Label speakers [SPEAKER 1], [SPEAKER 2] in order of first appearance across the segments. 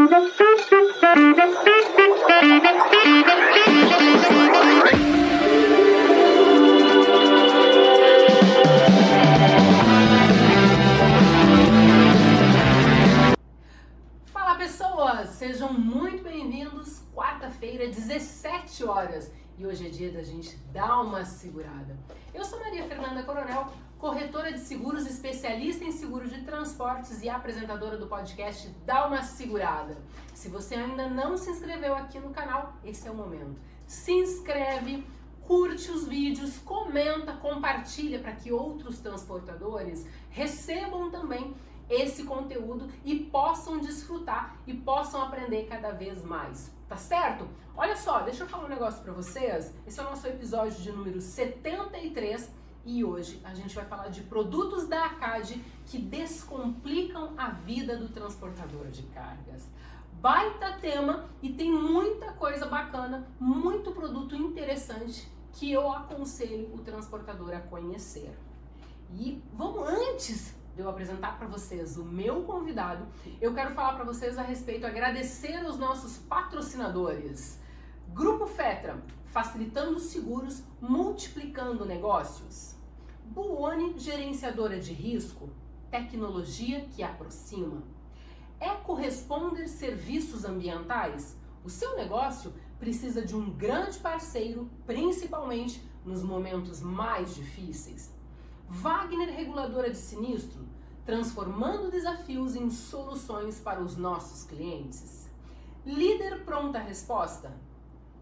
[SPEAKER 1] Fala pessoas, sejam muito bem-vindos. Quarta-feira, 17 horas. E hoje é dia da gente dar uma segurada. Eu sou Maria Fernanda Coronel, corretora de seguros, especialista em seguros de transportes e apresentadora do podcast Dá Uma Segurada. Se você ainda não se inscreveu aqui no canal, esse é o momento. Se inscreve, curte os vídeos, comenta, compartilha para que outros transportadores recebam também esse conteúdo e possam desfrutar e possam aprender cada vez mais, tá certo? Olha só, deixa eu falar um negócio para vocês. Esse é o nosso episódio de número 73 e hoje a gente vai falar de produtos da ACAD que descomplicam a vida do transportador de cargas. Baita tema e tem muita coisa bacana, muito produto interessante que eu aconselho o transportador a conhecer. E vamos antes de eu apresentar para vocês o meu convidado, eu quero falar para vocês a respeito, agradecer aos nossos patrocinadores. Grupo Fetra, facilitando seguros, multiplicando negócios. Buoni, gerenciadora de risco, tecnologia que aproxima. EcoResponder Serviços Ambientais, o seu negócio precisa de um grande parceiro, principalmente nos momentos mais difíceis. Wagner Reguladora de Sinistro, transformando desafios em soluções para os nossos clientes. Líder Pronta Resposta,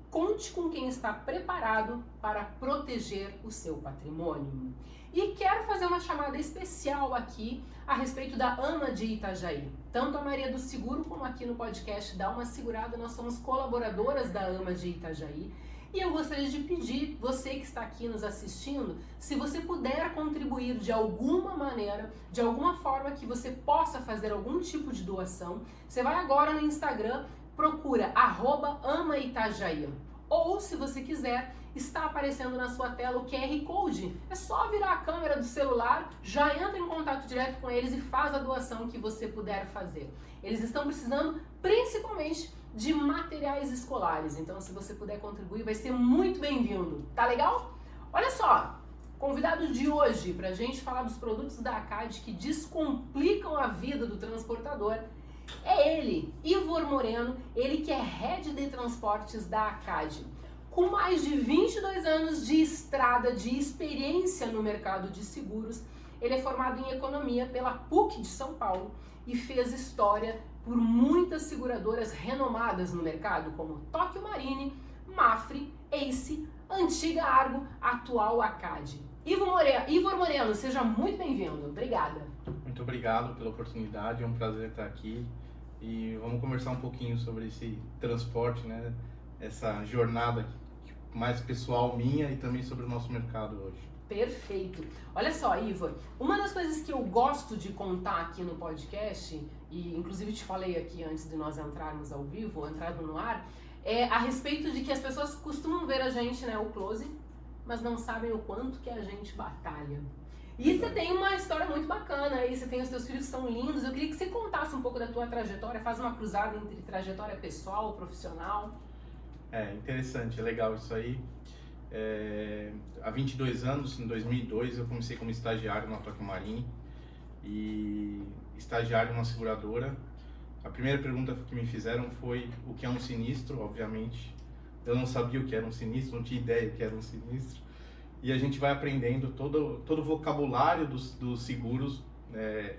[SPEAKER 1] conte com quem está preparado para proteger o seu patrimônio. E quero fazer uma chamada especial aqui a respeito da AMA de Itajaí. Tanto a Maria do Seguro como aqui no podcast Dá Uma Segurada, nós somos colaboradoras da AMA de Itajaí. E eu gostaria de pedir, você que está aqui nos assistindo, se você puder contribuir de alguma maneira, de alguma forma que você possa fazer algum tipo de doação, você vai agora no Instagram, procura @amaitajaí. Ou, se você quiser, está aparecendo na sua tela o QR Code. É só virar a câmera do celular, já entra em contato direto com eles e faz a doação que você puder fazer. Eles estão precisando principalmente de materiais escolares, então se você puder contribuir vai ser muito bem-vindo, tá legal? Olha só, convidado de hoje pra gente falar dos produtos da ACAD que descomplicam a vida do transportador é ele, Ivor Moreno, ele que é Head de Transportes da ACAD. Com mais de 22 anos de estrada, de experiência no mercado de seguros, ele é formado em Economia pela PUC de São Paulo e fez história por muitas seguradoras renomadas no mercado, como Tóquio Marine, Mafre, Ace, Antiga Argo, atual ACAD. Ivor Moreno, seja muito bem-vindo. Obrigada.
[SPEAKER 2] Muito obrigado pela oportunidade, é um prazer estar aqui e vamos conversar um pouquinho sobre esse transporte, né? Essa jornada mais pessoal minha e também sobre o nosso mercado hoje.
[SPEAKER 1] Perfeito. Olha só, Ivor, uma das coisas que eu gosto de contar aqui no podcast, e inclusive te falei aqui antes de nós entrarmos ao vivo, entrarmos no ar, é a respeito de que as pessoas costumam ver a gente, né, o close, mas não sabem o quanto que a gente batalha. E você tem uma história muito bacana aí, você tem os teus filhos que são lindos, eu queria que você contasse um pouco da tua trajetória, faz uma cruzada entre trajetória pessoal, profissional.
[SPEAKER 2] É interessante, é legal isso aí. Há 22 anos, em 2002, eu comecei como estagiário na Tóquio Marine e estagiário numa seguradora. A primeira pergunta que me fizeram foi o que é um sinistro, obviamente. Eu não sabia o que era um sinistro, não tinha ideia o que era um sinistro. E a gente vai aprendendo todo o vocabulário dos seguros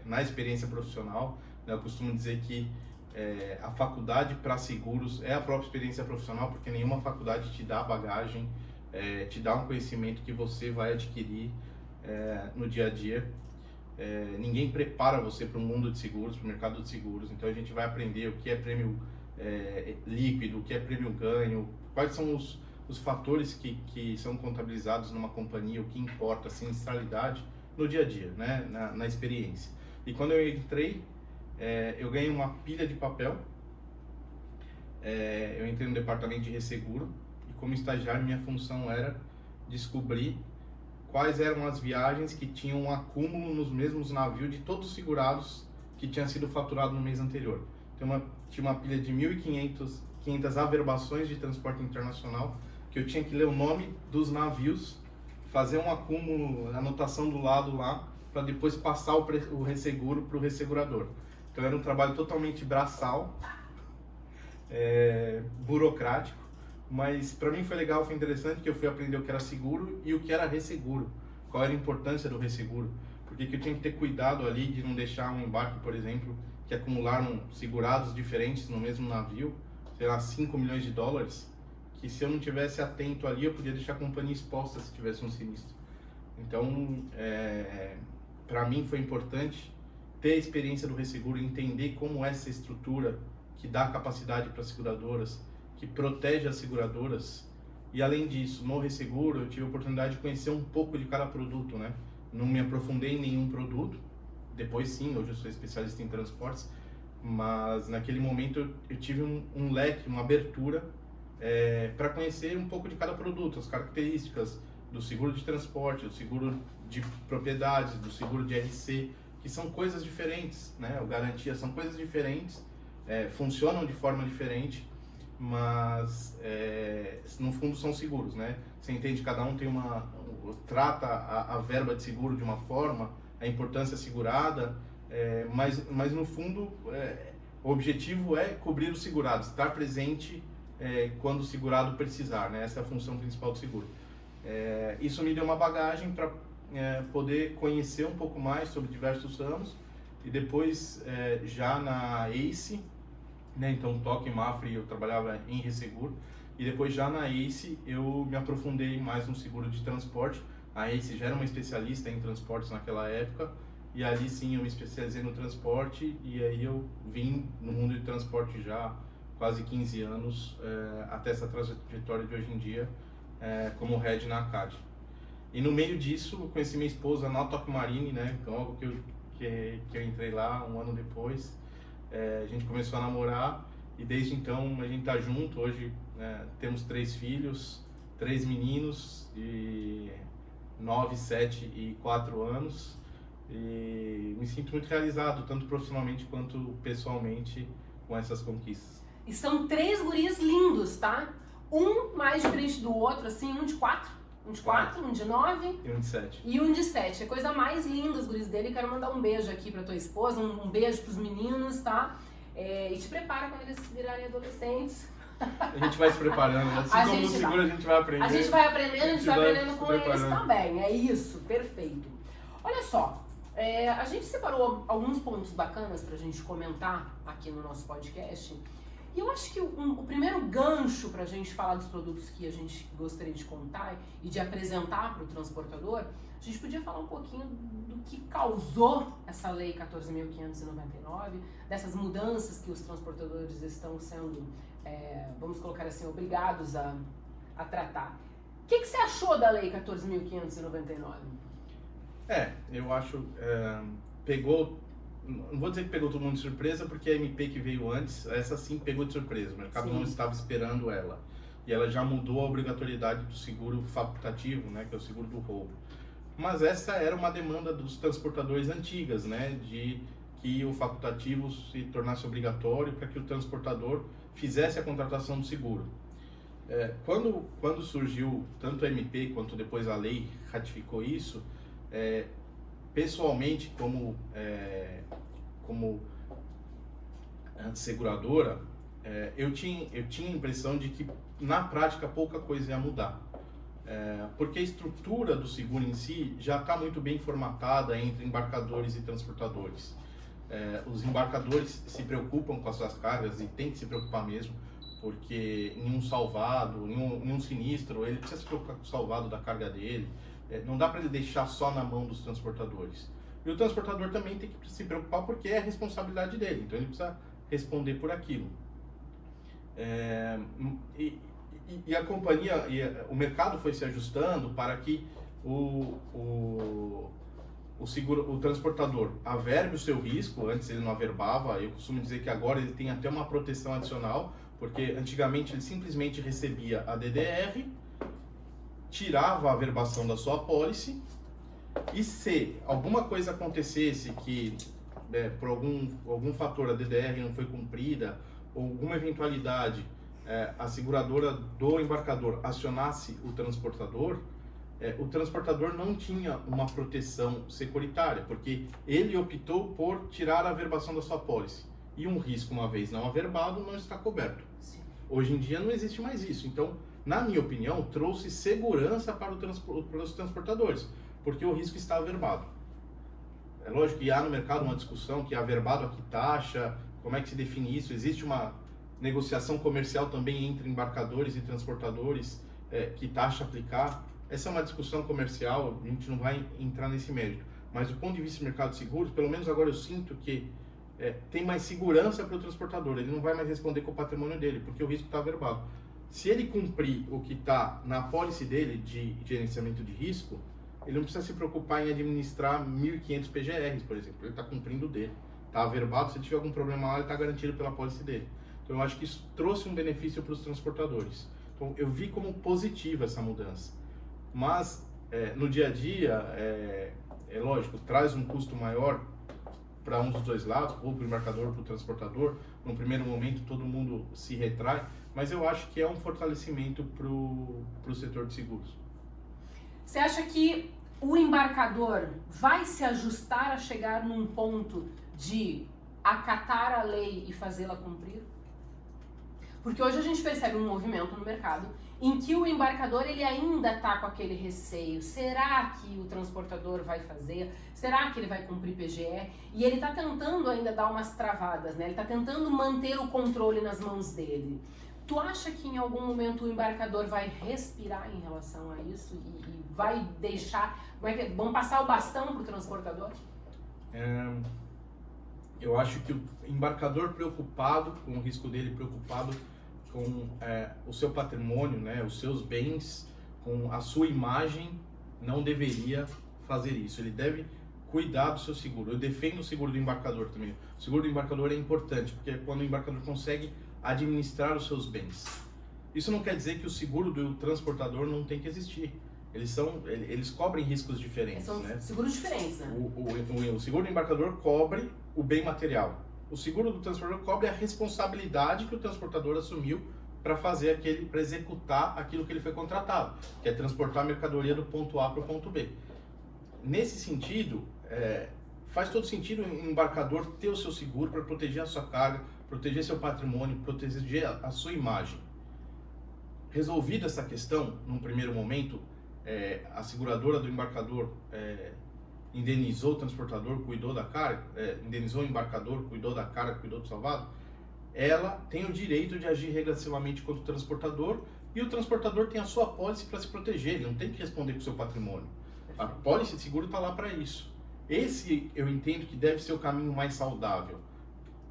[SPEAKER 2] na experiência profissional. Eu costumo dizer que a faculdade para seguros é a própria experiência profissional, porque nenhuma faculdade te dá bagagem, te dá um conhecimento que você vai adquirir no dia a dia. Ninguém prepara você para o mundo de seguros, para o mercado de seguros. Então a gente vai aprender o que é prêmio líquido, o que é prêmio ganho, quais são os fatores que são contabilizados numa companhia, o que importa, a sinistralidade no dia a dia, né? na experiência. E quando eu entrei, eu ganhei uma pilha de papel. Eu entrei no departamento de resseguro e, como estagiário, minha função era descobrir quais eram as viagens que tinham um acúmulo nos mesmos navios de todos os segurados que tinha sido faturado no mês anterior. Então, tinha uma pilha de 1.500 averbações de transporte internacional, que eu tinha que ler o nome dos navios, fazer um acúmulo, anotação do lado lá, para depois passar o resseguro para o ressegurador. Então era um trabalho totalmente braçal, burocrático, mas para mim foi legal, foi interessante, que eu fui aprender o que era seguro e o que era resseguro, qual era a importância do resseguro, porque que eu tinha que ter cuidado ali de não deixar um embarque, por exemplo, que acumularam segurados diferentes no mesmo navio, sei lá, 5 milhões de dólares, que se eu não tivesse atento ali, eu podia deixar a companhia exposta se tivesse um sinistro. Então, para mim foi importante ter a experiência do resseguro, entender como é essa estrutura que dá capacidade para as seguradoras, que protege as seguradoras. E além disso, no resseguro eu tive a oportunidade de conhecer um pouco de cada produto, né? Não me aprofundei em nenhum produto, depois sim, hoje eu sou especialista em transportes, mas naquele momento eu tive um leque, uma abertura para conhecer um pouco de cada produto, as características do seguro de transporte, do seguro de propriedades, do seguro de RC, que são coisas diferentes, né? O garantia são coisas diferentes, funcionam de forma diferente, mas no fundo são seguros, né? Você entende, cada um tem trata a verba de seguro de uma forma, a importância segurada, mas no fundo o objetivo é cobrir o segurado, estar presente quando o segurado precisar, né? Essa é a função principal do seguro. Isso me deu uma bagagem para poder conhecer um pouco mais sobre diversos ramos, e depois já na ACE, né? Então Toque e Mafre eu trabalhava em resseguro, e depois já na ACE eu me aprofundei mais no seguro de transporte. A ACE já era uma especialista em transportes naquela época, e ali sim eu me especializei no transporte, e aí eu vim no mundo de transporte já quase 15 anos, até essa trajetória de hoje em dia, como head na ACAD. E no meio disso eu conheci minha esposa na Toque Marine, né? Logo que eu entrei lá, um ano depois, a gente começou a namorar, e desde então a gente tá junto. Hoje temos 3 filhos, 3 meninos de 9, 7 e 4 anos, e me sinto muito realizado, tanto profissionalmente quanto pessoalmente, com essas conquistas.
[SPEAKER 1] E são 3 guris lindos, tá? Um mais diferente do outro, assim, um de 4, um de 9
[SPEAKER 2] e um de 7.
[SPEAKER 1] E um de 7. É a coisa mais linda os guris dele. Quero mandar um beijo aqui pra tua esposa, um beijo pros meninos, tá? E te prepara quando eles virarem adolescentes.
[SPEAKER 2] A gente vai se preparando, assim como no seguro a gente vai aprendendo.
[SPEAKER 1] A gente vai aprendendo com eles também, é isso, perfeito. Olha só, a gente separou alguns pontos bacanas pra gente comentar aqui no nosso podcast. E eu acho que o primeiro gancho para a gente falar dos produtos que a gente gostaria de contar e de apresentar para o transportador, a gente podia falar um pouquinho do que causou essa lei 14.599, dessas mudanças que os transportadores estão sendo, vamos colocar assim, obrigados a tratar. O que você achou da lei 14.599?
[SPEAKER 2] Eu acho, pegou... Não vou dizer que pegou todo mundo de surpresa, porque a MP que veio antes, essa sim pegou de surpresa. O mercado não estava esperando ela. E ela já mudou a obrigatoriedade do seguro facultativo, né, que é o seguro do roubo. Mas essa era uma demanda dos transportadores antigas, né, de que o facultativo se tornasse obrigatório para que o transportador fizesse a contratação do seguro. Quando surgiu tanto a MP quanto depois a lei ratificou isso, pessoalmente, como seguradora, eu tinha a impressão de que na prática pouca coisa ia mudar, porque a estrutura do seguro em si já está muito bem formatada entre embarcadores e transportadores. Os embarcadores se preocupam com as suas cargas, e tem que se preocupar mesmo, porque em um salvado, em um sinistro, ele precisa se preocupar com o salvado da carga dele. Não dá para ele deixar só na mão dos transportadores. E o transportador também tem que se preocupar, porque é a responsabilidade dele, então ele precisa responder por aquilo. E a companhia, o mercado foi se ajustando para que o transportador averbe o seu risco. Antes ele não averbava. Eu costumo dizer que agora ele tem até uma proteção adicional, porque antigamente ele simplesmente recebia a DDR, tirava a averbação da sua apólice, e se alguma coisa acontecesse que por algum fator a DDR não foi cumprida, alguma eventualidade, a seguradora do embarcador acionasse o transportador não tinha uma proteção securitária, porque ele optou por tirar a averbação da sua pólice. E um risco, uma vez não averbado, não está coberto.
[SPEAKER 1] Sim.
[SPEAKER 2] Hoje em dia não existe mais isso. Então, na minha opinião, trouxe segurança para os transportadores, porque o risco está averbado. É lógico que há no mercado uma discussão que averbado a que taxa, como é que se define isso, existe uma negociação comercial também entre embarcadores e transportadores, que taxa aplicar. Essa é uma discussão comercial, a gente não vai entrar nesse mérito. Mas do ponto de vista do mercado de seguros, pelo menos agora eu sinto que tem mais segurança para o transportador. Ele não vai mais responder com o patrimônio dele, porque o risco está averbado. Se ele cumprir o que está na pólice dele de gerenciamento de risco, ele não precisa se preocupar em administrar 1.500 PGRs, por exemplo. Ele está cumprindo o dele. Está averbado, se tiver algum problema lá, ele está garantido pela pólice dele. Então eu acho que isso trouxe um benefício para os transportadores. Então eu vi como positiva essa mudança. Mas no dia a dia, é lógico, traz um custo maior para um dos dois lados, ou para o embarcador ou para o transportador. No primeiro momento todo mundo se retrai, mas eu acho que é um fortalecimento para o setor de seguros.
[SPEAKER 1] Você acha que o embarcador vai se ajustar a chegar num ponto de acatar a lei e fazê-la cumprir? Porque hoje a gente percebe um movimento no mercado em que o embarcador ele ainda está com aquele receio. Será que o transportador vai fazer? Será que ele vai cumprir PGE? E ele está tentando ainda dar umas travadas, né? Ele está tentando manter o controle nas mãos dele. Tu acha que em algum momento o embarcador vai respirar em relação a isso e vai deixar... Vão passar o bastão para o transportador?
[SPEAKER 2] Eu acho que o embarcador preocupado com o risco dele, preocupado com o seu patrimônio, né, os seus bens, com a sua imagem, não deveria fazer isso. Ele deve cuidar do seu seguro. Eu defendo o seguro do embarcador também. O seguro do embarcador é importante, porque é quando o embarcador consegue administrar os seus bens. Isso não quer dizer que o seguro do transportador não tem que existir. Eles cobrem riscos diferentes.
[SPEAKER 1] São seguros diferentes, né?
[SPEAKER 2] O seguro do embarcador cobre o bem material. O seguro do transportador cobre a responsabilidade que o transportador assumiu para executar aquilo que ele foi contratado, que é transportar a mercadoria do ponto A para o ponto B. Nesse sentido, faz todo sentido o embarcador ter o seu seguro para proteger a sua carga, proteger seu patrimônio, proteger a sua imagem. Resolvida essa questão, num primeiro momento, a seguradora do embarcador indenizou o transportador, cuidou da carga, indenizou o embarcador, cuidou da carga, cuidou do salvado, ela tem o direito de agir regressivamente contra o transportador e o transportador tem a sua pólice para se proteger, ele não tem que responder com o seu patrimônio. A pólice de seguro está lá para isso. Esse eu entendo que deve ser o caminho mais saudável.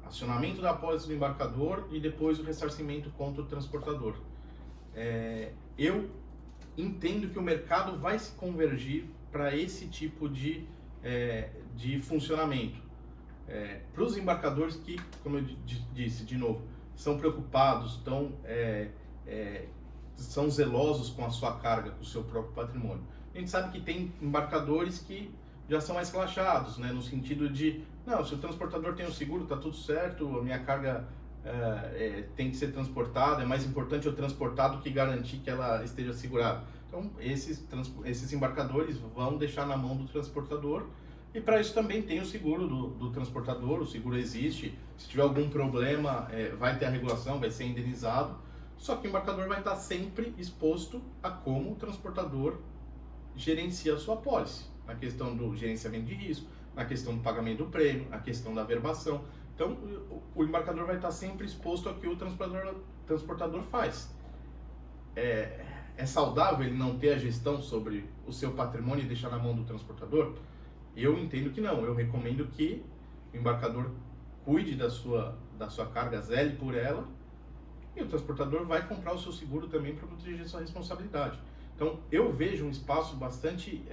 [SPEAKER 2] Acionamento da pólice do embarcador e depois o ressarcimento contra o transportador. Eu entendo que o mercado vai se convergir para esse tipo de funcionamento. Para os embarcadores que, como eu disse de novo, são preocupados, são zelosos com a sua carga, com o seu próprio patrimônio. A gente sabe que tem embarcadores que já são mais relaxados, né, no sentido de, não, se o transportador tem o seguro, está tudo certo, a minha carga tem que ser transportada, é mais importante eu transportar do que garantir que ela esteja segurada. Então, esses embarcadores vão deixar na mão do transportador e para isso também tem o seguro do transportador, o seguro existe, se tiver algum problema vai ter a regulação, vai ser indenizado, só que o embarcador vai estar sempre exposto a como o transportador gerencia a sua pólice, na questão do gerenciamento de risco, na questão do pagamento do prêmio, na questão da averbação. Então, o embarcador vai estar sempre exposto ao que o transportador faz. É saudável ele não ter a gestão sobre o seu patrimônio e deixar na mão do transportador? Eu entendo que não. Eu recomendo que o embarcador cuide da sua carga, zele por ela, e o transportador vai comprar o seu seguro também para proteger sua responsabilidade. Então, eu vejo um espaço bastante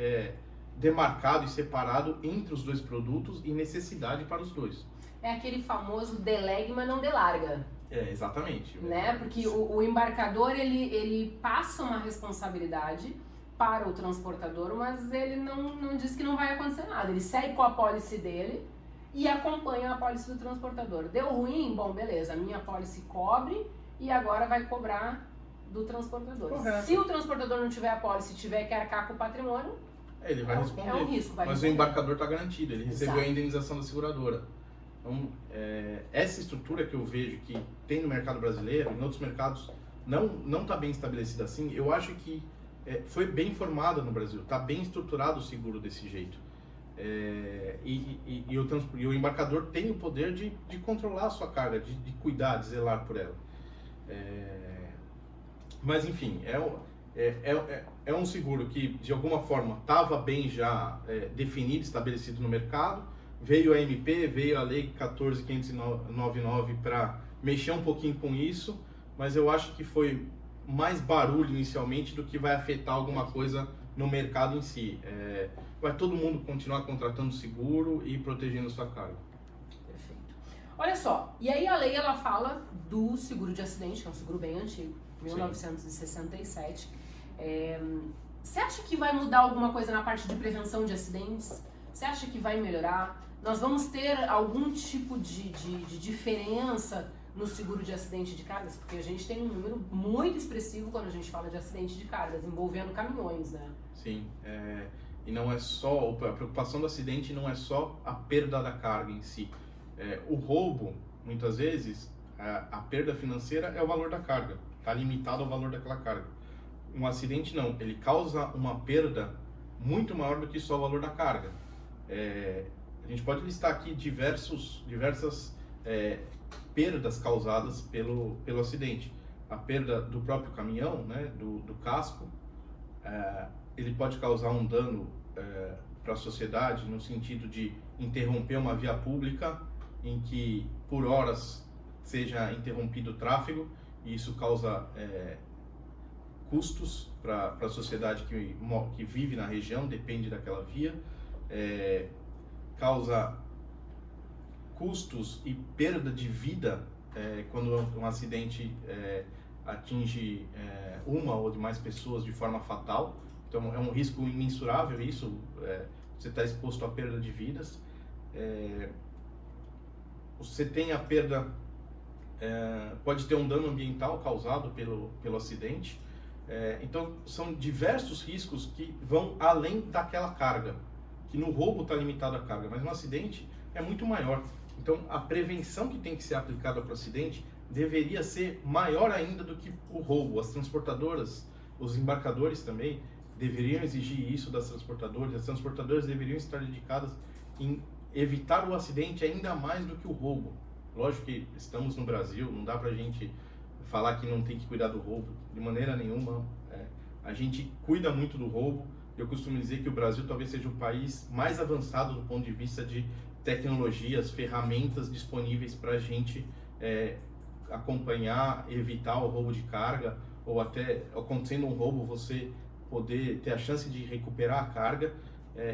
[SPEAKER 2] demarcado e separado entre os dois produtos e necessidade para os dois.
[SPEAKER 1] É aquele famoso delegue, mas não delarga.
[SPEAKER 2] Exatamente.
[SPEAKER 1] Né? Porque o embarcador, ele passa uma responsabilidade para o transportador, mas ele não diz que não vai acontecer nada. Ele segue com a pólice dele e acompanha a apólice do transportador. Deu ruim? Bom, beleza, a minha apólice cobre e agora vai cobrar do transportador.
[SPEAKER 2] Correto.
[SPEAKER 1] Se o transportador não tiver apólice e tiver que arcar com o patrimônio,
[SPEAKER 2] Ele vai responder.
[SPEAKER 1] É um risco, vai
[SPEAKER 2] Mas
[SPEAKER 1] responder.
[SPEAKER 2] o embarcador está garantido, ele recebeu
[SPEAKER 1] Exato.
[SPEAKER 2] a indenização da seguradora. Então, essa estrutura que eu vejo que tem no mercado brasileiro, em outros mercados, não está bem estabelecida assim. Eu acho que foi bem formada no Brasil, está bem estruturado o seguro desse jeito. E o embarcador tem o poder de controlar a sua carga, de cuidar, de zelar por ela. Mas enfim, é um seguro que de alguma forma estava bem já definido, estabelecido no mercado. Veio a MP, veio a Lei 14.599 para mexer um pouquinho com isso, mas eu acho que foi mais barulho inicialmente do que vai afetar alguma coisa no mercado em si. Vai todo mundo continuar contratando seguro e protegendo a sua carga.
[SPEAKER 1] Perfeito. Olha só, e aí a lei ela fala do seguro de acidente, que é um seguro bem antigo, 1967. Você acha que vai mudar alguma coisa na parte de prevenção de acidentes? Você acha que vai melhorar? Nós vamos ter algum tipo de diferença no seguro de acidente de cargas? Porque a gente tem um número muito expressivo quando a gente fala de acidente de cargas, envolvendo caminhões, né?
[SPEAKER 2] Sim, e não é só, a preocupação do acidente não é só a perda da carga em si. O roubo, muitas vezes, a perda financeira é o valor da carga, está limitado ao valor daquela carga. Um acidente não, ele causa uma perda muito maior do que só o valor da carga. A gente pode listar aqui diversas perdas causadas pelo acidente. A perda do próprio caminhão, né, do casco, ele pode causar um dano para a sociedade no sentido de interromper uma via pública em que por horas seja interrompido o tráfego, e isso causa custos para a sociedade que vive na região, depende daquela via, causa custos e perda de vida quando um acidente atinge uma ou mais pessoas de forma fatal. Então é um risco imensurável isso, você está exposto à perda de vidas. Você tem a perda, pode ter um dano ambiental causado pelo acidente. Então são diversos riscos que vão além daquela carga, que no roubo está limitado a carga, mas no acidente é muito maior. Então a prevenção que tem que ser aplicada para o acidente deveria ser maior ainda do que o roubo. As transportadoras, os embarcadores também deveriam exigir isso das transportadoras. As transportadoras deveriam estar dedicadas em evitar o acidente ainda mais do que o roubo. Lógico que estamos no Brasil, não dá pra gente falar que não tem que cuidar do roubo, de maneira nenhuma. A gente cuida muito do roubo. Eu costumo dizer que o Brasil talvez seja o país mais avançado do ponto de vista de tecnologias, ferramentas disponíveis para a gente acompanhar, evitar o roubo de carga, ou até acontecendo um roubo você poder ter a chance de recuperar a carga.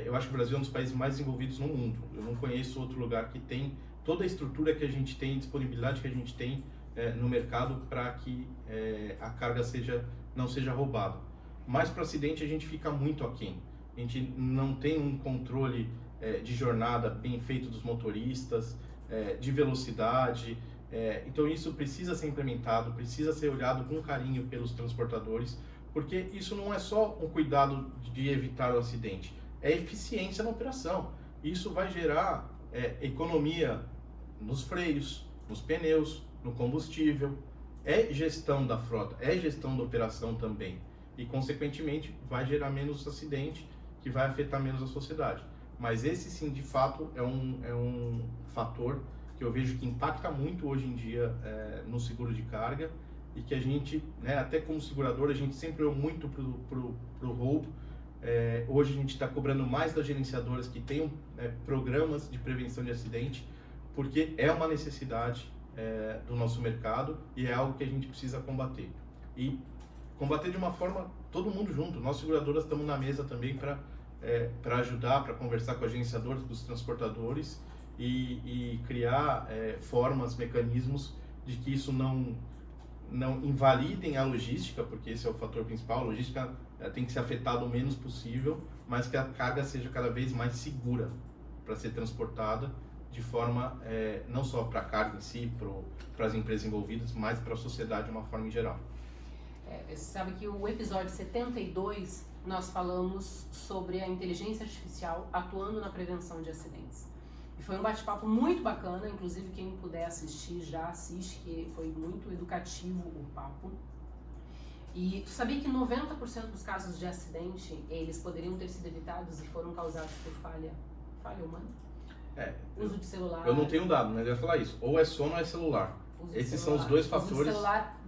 [SPEAKER 2] Eu acho que o Brasil é um dos países mais desenvolvidos no mundo. Eu não conheço outro lugar que tem toda a estrutura que a gente tem, disponibilidade que a gente tem no mercado para que a carga não seja roubada. Mas para acidente a gente fica muito aquém. A gente não tem um controle de jornada bem feito dos motoristas, de velocidade. Então isso precisa ser implementado, precisa ser olhado com carinho pelos transportadores, porque isso não é só um cuidado de evitar o acidente, é eficiência na operação. Isso vai gerar economia nos freios, nos pneus, no combustível, é gestão da frota, é gestão da operação também, e consequentemente vai gerar menos acidente, que vai afetar menos a sociedade. Mas esse sim, de fato, é um fator que eu vejo que impacta muito hoje em dia no seguro de carga, e que a gente, até como segurador, a gente sempre olhou muito pro roubo. Hoje a gente está cobrando mais das gerenciadoras que tenham programas de prevenção de acidente, porque é uma necessidade do nosso mercado e é algo que a gente precisa combater. E combater de uma forma, todo mundo junto. Nós seguradoras estamos na mesa também para ajudar, para conversar com as gerenciadoras, com os transportadores e criar formas, mecanismos de que isso não invalidem a logística, porque esse é o fator principal. A logística tem que ser afetada o menos possível, mas que a carga seja cada vez mais segura para ser transportada de forma não só para a carga em si, para as empresas envolvidas, mas para a sociedade de uma forma em geral.
[SPEAKER 1] Você sabe que o episódio 72 nós falamos sobre a inteligência artificial atuando na prevenção de acidentes. E foi um bate-papo muito bacana, inclusive quem puder assistir já assiste, que foi muito educativo o papo. E tu sabia que 90% dos casos de acidente, eles poderiam ter sido evitados e foram causados por falha humana? Uso de celular.
[SPEAKER 2] Eu não tenho dado, mas eu ia falar isso. Ou é sono ou é celular. Esses são os dois fatores.
[SPEAKER 1] Uso de celular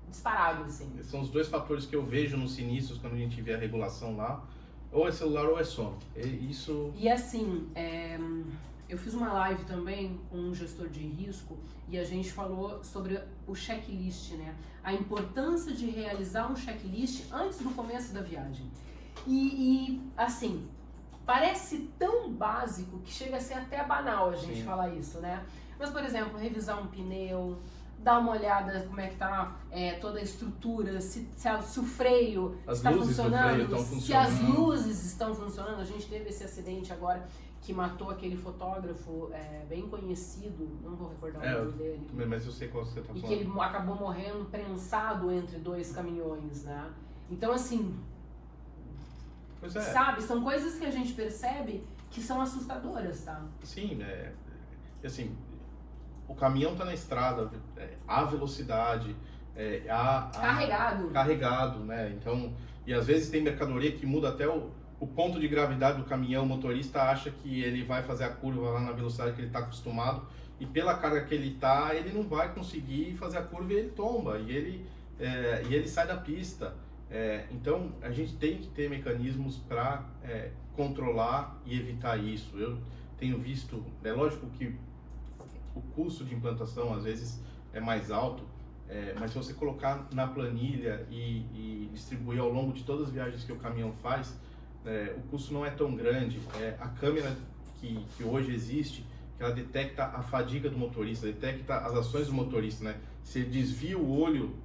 [SPEAKER 1] disparado, assim.
[SPEAKER 2] Esses são os dois fatores que eu vejo nos sinistros quando a gente vê a regulação lá. Ou é celular ou é sono.
[SPEAKER 1] E assim, eu fiz uma live também com um gestor de risco e a gente falou sobre o checklist, né? A importância de realizar um checklist antes do começo da viagem. E assim, parece tão básico que chega a ser até banal a gente falar isso, né? Mas, por exemplo, revisar um pneu, dar uma olhada como é que tá toda a estrutura, se o freio está funcionando, se as luzes estão funcionando. A gente teve esse acidente agora que matou aquele fotógrafo bem conhecido, não vou recordar o nome dele.
[SPEAKER 2] Mas eu sei qual você está falando.
[SPEAKER 1] E que ele acabou morrendo prensado entre 2 caminhões, né? Então, assim, sabe, são coisas que a gente percebe que são assustadoras, tá?
[SPEAKER 2] Sim, assim, o caminhão tá na estrada, a velocidade, carregado, né? Então, e às vezes tem mercadoria que muda até o ponto de gravidade do caminhão. O motorista acha que ele vai fazer a curva lá na velocidade que ele está acostumado e pela carga que ele tá, ele não vai conseguir fazer a curva e ele tomba e ele sai da pista. Então, a gente tem que ter mecanismos para controlar e evitar isso. Eu tenho visto, é lógico que o custo de implantação às vezes é mais alto, mas se você colocar na planilha e distribuir ao longo de todas as viagens que o caminhão faz, o custo não é tão grande. A câmera que hoje existe, que ela detecta a fadiga do motorista, detecta as ações do motorista, né? Se ele desvia o olho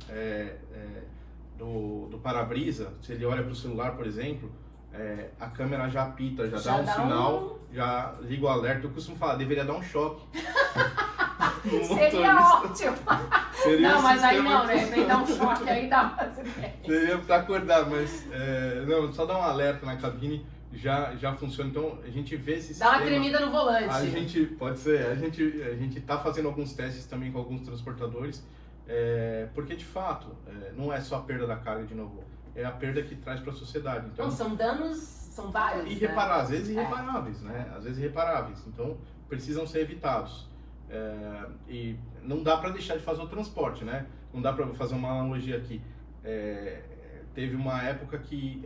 [SPEAKER 2] do para-brisa, se ele olha para o celular, por exemplo, a câmera já apita, já dá um sinal, já liga o alerta. Eu costumo falar, deveria dar um choque.
[SPEAKER 1] Seria ótimo! Não, mas aí não, né? Vem dar um choque, aí dá pra
[SPEAKER 2] seria para acordar, mas não, só dar um alerta na cabine já funciona. Então a gente vê esse sistema.
[SPEAKER 1] Dá uma tremida no volante.
[SPEAKER 2] Pode ser, a gente tá fazendo alguns testes também com alguns transportadores, porque de fato não é só a perda da carga de novo, é a perda que traz para a sociedade. Então,
[SPEAKER 1] não, são danos, são vários,
[SPEAKER 2] irreparáveis, às vezes irreparáveis, né? Às vezes irreparáveis, então precisam ser evitados. E não dá para deixar de fazer o transporte, né? Não dá para fazer uma analogia aqui. Teve uma época que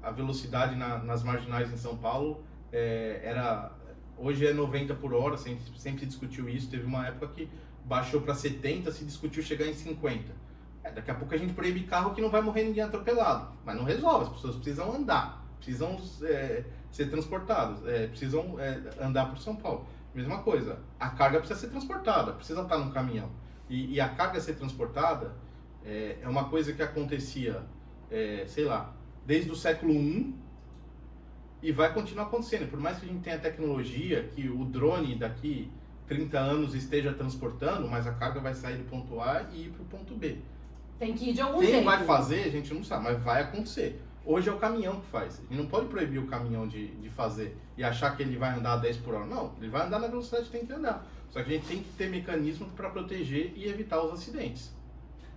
[SPEAKER 2] a velocidade nas marginais em São Paulo hoje é 90 por hora, sempre se discutiu isso. Teve uma época que baixou para 70, se discutiu chegar em 50. Daqui a pouco a gente proíbe carro que não vai morrer ninguém atropelado, mas não resolve. As pessoas precisam andar, precisam ser transportadas, precisam andar por São Paulo. Mesma coisa, a carga precisa ser transportada, precisa estar no caminhão. E a carga ser transportada é uma coisa que acontecia, sei lá, desde o século I e vai continuar acontecendo. Por mais que a gente tenha tecnologia, que o drone daqui 30 anos esteja transportando, mas a carga vai sair do ponto A e ir para o ponto B.
[SPEAKER 1] Tem que ir de algum jeito.
[SPEAKER 2] Quem vai fazer, a gente não sabe, mas vai acontecer. Hoje é o caminhão que faz. A gente não pode proibir o caminhão de fazer e achar que ele vai andar a 10 por hora. Não, ele vai andar na velocidade que tem que andar. Só que a gente tem que ter mecanismos para proteger e evitar os acidentes.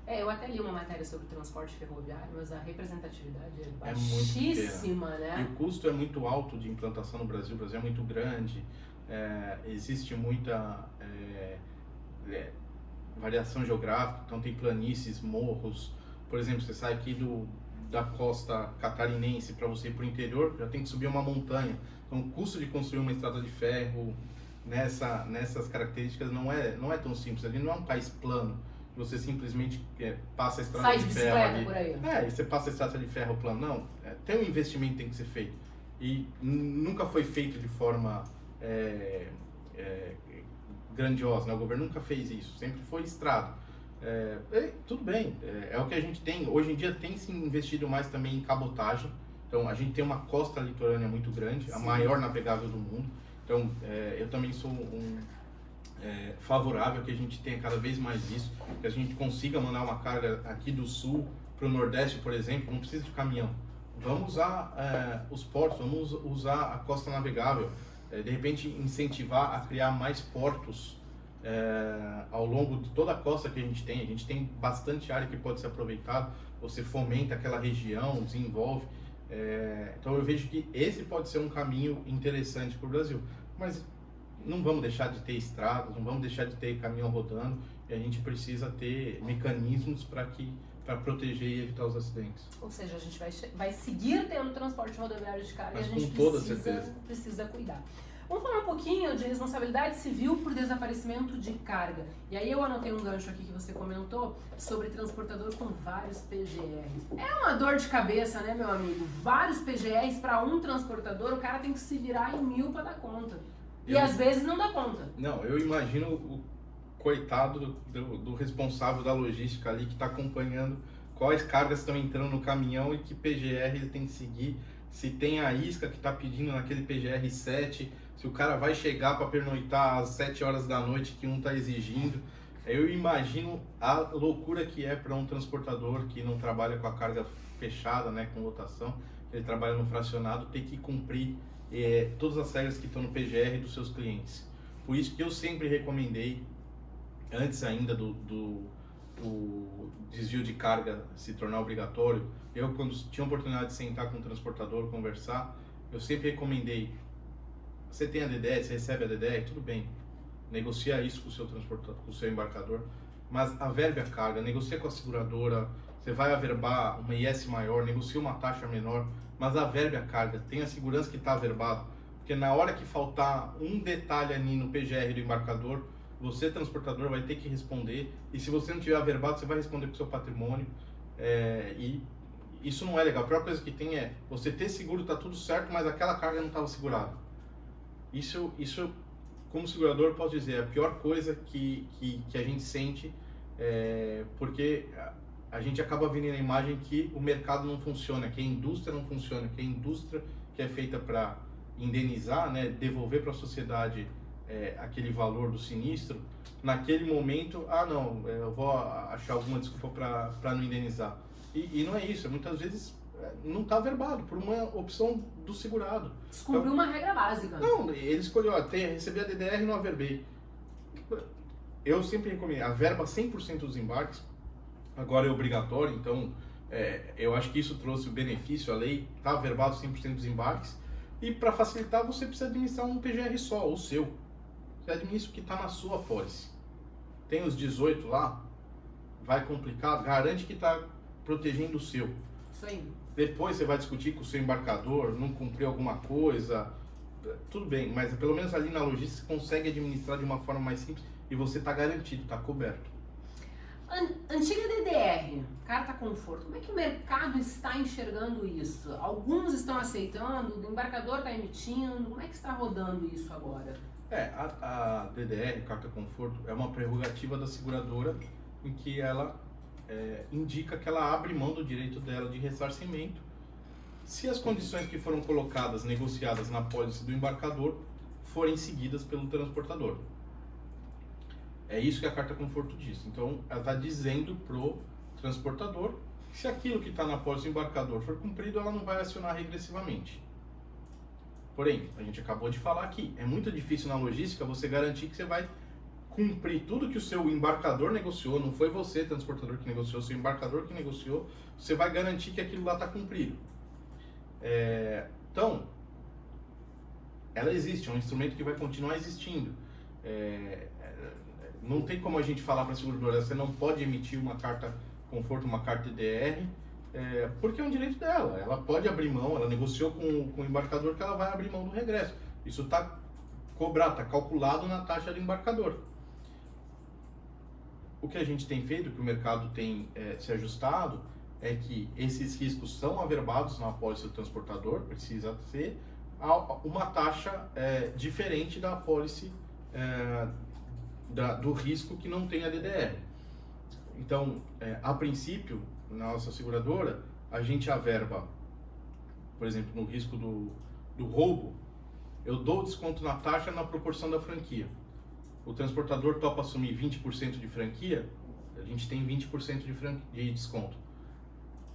[SPEAKER 1] Eu até li uma matéria sobre transporte ferroviário, mas a representatividade é baixíssima, né?
[SPEAKER 2] E o custo é muito alto de implantação no Brasil. O Brasil é muito grande. Existe muita variação geográfica, então tem planícies, morros. Por exemplo, você sai aqui da costa catarinense para você ir para o interior, já tem que subir uma montanha. Então o custo de construir uma estrada de ferro nessas características não é tão simples. Ali não é um país plano, você simplesmente passa a estrada de ferro ali.
[SPEAKER 1] Por aí.
[SPEAKER 2] E você passa a estrada de ferro plano. Não, tem um investimento que tem que ser feito. E nunca foi feito de forma grandiosa, né? O governo nunca fez isso, sempre foi estrada. Tudo bem, é o que a gente tem. Hoje em dia tem se investido mais também em cabotagem. Então a gente tem uma costa litorânea muito grande, a maior navegável do mundo. Então, eu também sou favorável que a gente tenha cada vez mais isso, que a gente consiga mandar uma carga aqui do sul para o nordeste, por exemplo, não precisa de caminhão. Vamos usar os portos, vamos usar a costa navegável, de repente incentivar a criar mais portos ao longo de toda a costa que a gente tem bastante área que pode ser aproveitada, você fomenta aquela região, desenvolve, então eu vejo que esse pode ser um caminho interessante para o Brasil, mas não vamos deixar de ter estradas, não vamos deixar de ter caminhão rodando, e a gente precisa ter mecanismos para proteger e evitar os acidentes.
[SPEAKER 1] Ou seja, a gente vai seguir tendo transporte rodoviário de carga,
[SPEAKER 2] mas
[SPEAKER 1] e a gente precisa cuidar. Vamos falar um pouquinho de responsabilidade civil por desaparecimento de carga. E aí eu anotei um gancho aqui que você comentou sobre transportador com vários PGRs. É uma dor de cabeça, né, meu amigo? Vários PGRs para um transportador, o cara tem que se virar em 1000 para dar conta. E às vezes não dá conta.
[SPEAKER 2] Não, eu imagino o coitado do responsável da logística ali que está acompanhando quais cargas estão entrando no caminhão e que PGR ele tem que seguir. Se tem a isca que está pedindo naquele PGR 7, se o cara vai chegar para pernoitar às 7 horas da noite que um está exigindo. Eu imagino a loucura que é para um transportador que não trabalha com a carga fechada, né, com lotação, ele trabalha no fracionado, ter que cumprir todas as regras que estão no PGR dos seus clientes. Por isso que eu sempre recomendei, antes ainda do desvio de carga se tornar obrigatório, eu quando tinha a oportunidade de sentar com o transportador, conversar, eu sempre recomendei, você tem a DDE, você recebe a DDE, tudo bem, negocia isso com o seu transportador, com o seu embarcador, mas averbe a carga, negocia com a seguradora, você vai averbar uma IS maior, negocia uma taxa menor, mas averbe a carga, tenha segurança que está averbado, porque na hora que faltar um detalhe ali no PGR do embarcador, você, transportador, vai ter que responder, e se você não tiver averbado, você vai responder com o seu patrimônio, e isso não é legal. A pior coisa que tem é você ter seguro, tá tudo certo, mas aquela carga não estava segurada. Isso, como segurador, eu posso dizer, é a pior coisa que a gente sente, porque a gente acaba vendo a imagem que o mercado não funciona, que a indústria não funciona, que a indústria que é feita para indenizar, né, devolver para a sociedade aquele valor do sinistro, naquele momento, não, eu vou achar alguma desculpa para não indenizar. E não é isso, muitas vezes não está averbado por uma opção do segurado.
[SPEAKER 1] Descumpriu uma regra básica.
[SPEAKER 2] Não, ele escolheu, receber a DDR e não averbei. Eu sempre recomendo, averba 100% dos embarques, agora é obrigatório, então eu acho que isso trouxe o benefício, a lei está averbado 100% dos embarques, e para facilitar você precisa administrar um PGR só, o seu. Você administra o que está na sua apólice. Tem os 18 lá, vai complicar, garante que está protegendo o seu.
[SPEAKER 1] Isso aí.
[SPEAKER 2] Depois você vai discutir com o seu embarcador, não cumpriu alguma coisa, tudo bem, mas pelo menos ali na logística você consegue administrar de uma forma mais simples e você está garantido, está coberto.
[SPEAKER 1] Antiga DDR, carta conforto, como é que o mercado está enxergando isso? Alguns estão aceitando, o embarcador está emitindo, como é que está rodando isso agora?
[SPEAKER 2] A DDR, carta conforto, é uma prerrogativa da seguradora em que ela indica que ela abre mão do direito dela de ressarcimento se as condições que foram colocadas, negociadas na pólice do embarcador forem seguidas pelo transportador. É isso que a carta conforto diz. Então, ela está dizendo pro transportador que se aquilo que está na pólice do embarcador for cumprido, ela não vai acionar regressivamente. Porém, a gente acabou de falar aqui, é muito difícil na logística você garantir que você vai cumprir tudo que o seu embarcador negociou, não foi você, transportador, que negociou, seu embarcador que negociou, você vai garantir que aquilo lá está cumprido. Então, ela existe, é um instrumento que vai continuar existindo. Não tem como a gente falar para a seguradora, você não pode emitir uma carta conforto, uma carta DDR, porque é um direito dela, ela pode abrir mão, ela negociou com o embarcador que ela vai abrir mão do regresso. Isso está cobrado, está calculado na taxa do embarcador. O que a gente tem feito, que o mercado tem se ajustado, é que esses riscos são averbados na apólice do transportador, precisa ser uma taxa diferente da apólice do risco que não tem a DDR. Então, a princípio, na nossa seguradora, a gente averba, por exemplo, no risco do roubo, eu dou desconto na taxa na proporção da franquia. O transportador topa assumir 20% de franquia, a gente tem 20% de desconto.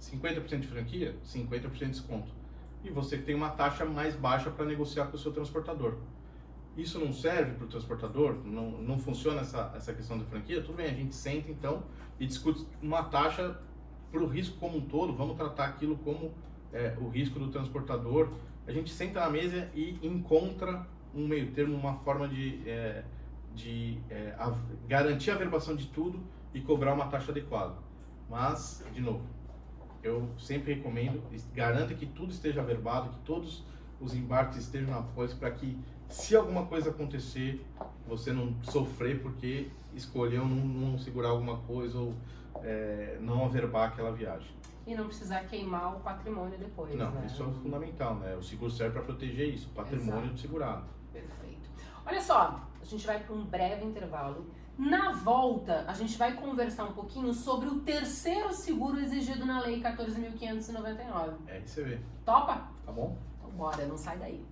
[SPEAKER 2] 50% de franquia, 50% de desconto. E você tem uma taxa mais baixa para negociar com o seu transportador. Isso não serve para o transportador? Não funciona essa questão da franquia? Tudo bem, a gente senta então e discute uma taxa para o risco como um todo. Vamos tratar aquilo como o risco do transportador. A gente senta na mesa e encontra um meio termo, uma forma de garantir a averbação de tudo e cobrar uma taxa adequada. Mas, de novo, eu sempre recomendo, garanta que tudo esteja averbado, que todos os embarques estejam na pólice, para que, se alguma coisa acontecer, você não sofrer porque escolheu não segurar alguma coisa ou não averbar aquela viagem.
[SPEAKER 1] E não precisar queimar o patrimônio depois,
[SPEAKER 2] Não,
[SPEAKER 1] né?
[SPEAKER 2] isso é fundamental, né? O seguro serve para proteger isso, o patrimônio do segurado.
[SPEAKER 1] Perfeito. Olha só, a gente vai para um breve intervalo. Na volta, a gente vai conversar um pouquinho sobre o terceiro seguro exigido na Lei 14.599.
[SPEAKER 2] É isso aí.
[SPEAKER 1] Topa?
[SPEAKER 2] Tá bom?
[SPEAKER 1] Então bora, não sai daí.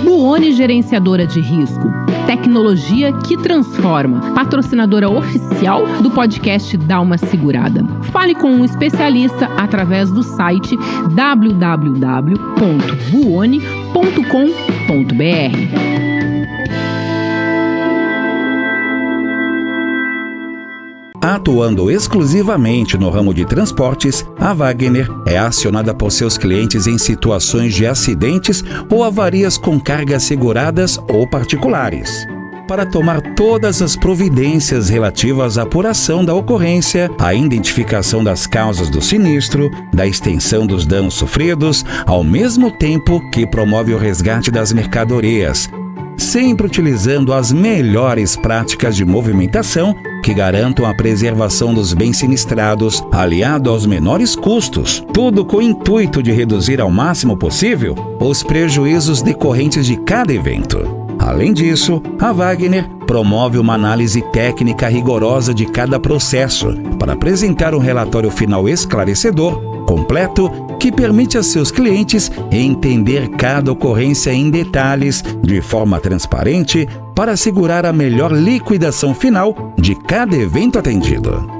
[SPEAKER 3] Buoni Gerenciadora de Risco. Tecnologia que transforma. Patrocinadora oficial do podcast Dá Uma Segurada. Fale com um especialista através do site www.buoni.com.br.
[SPEAKER 4] Atuando exclusivamente no ramo de transportes, a Wagner é acionada por seus clientes em situações de acidentes ou avarias com cargas seguradas ou particulares. Para tomar todas as providências relativas à apuração da ocorrência, à identificação das causas do sinistro, da extensão dos danos sofridos, ao mesmo tempo que promove o resgate das mercadorias, sempre utilizando as melhores práticas de movimentação que garantam a preservação dos bens sinistrados, aliado aos menores custos, tudo com o intuito de reduzir ao máximo possível os prejuízos decorrentes de cada evento. Além disso, a Wagner promove uma análise técnica rigorosa de cada processo para apresentar um relatório final esclarecedor, completo, que permite a seus clientes entender cada ocorrência em detalhes, de forma transparente, para assegurar a melhor liquidação final de cada evento atendido.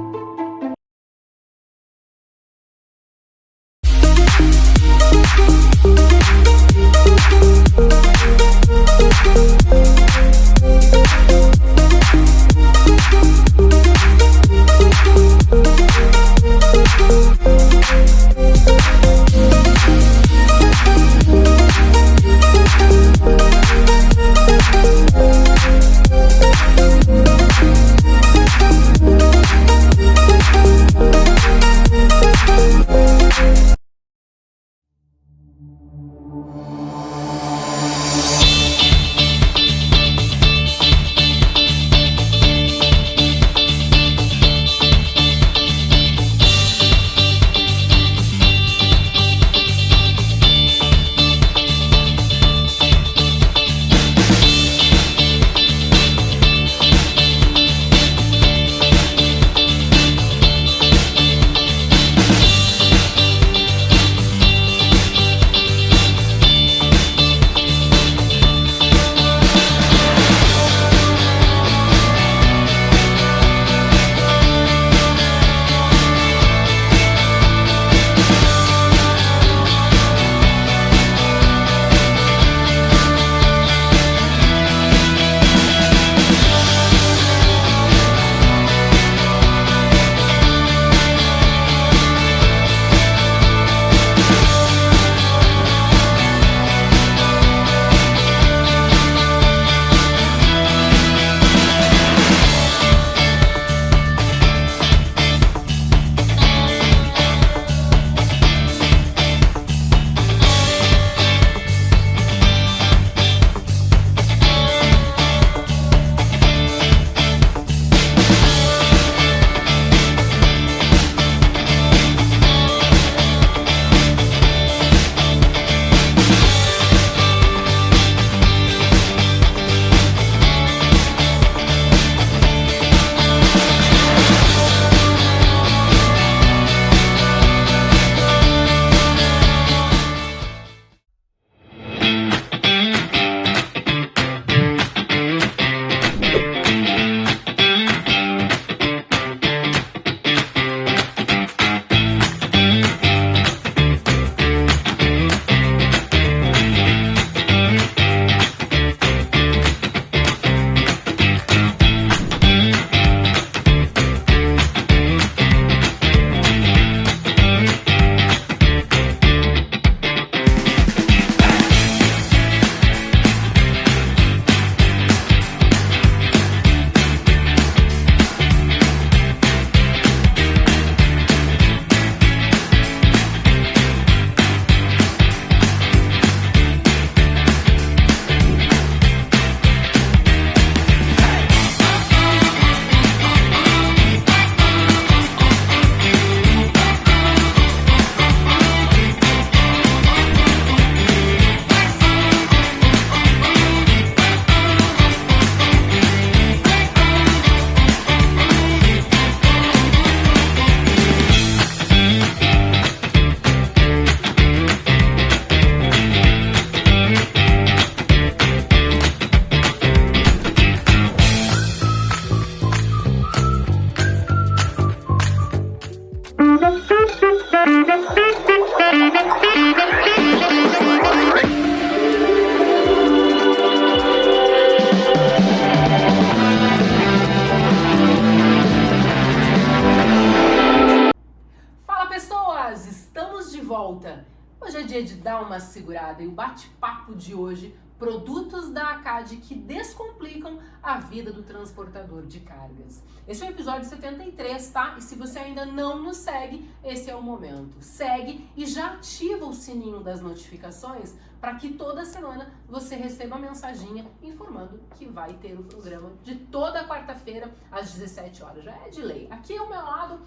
[SPEAKER 1] Fala pessoas, estamos de volta. Hoje é dia de dar uma segurada e o bate-papo de hoje, produtos da ACAD que descomplicam a vida do transportador de cargas. Esse é o episódio 73, tá? E se você ainda não nos segue, esse é o momento. Segue e já ativa o sininho das notificações para que toda semana você receba a mensaginha informando que vai ter o programa de toda quarta-feira às 17 horas. Já é de lei. Aqui ao meu lado,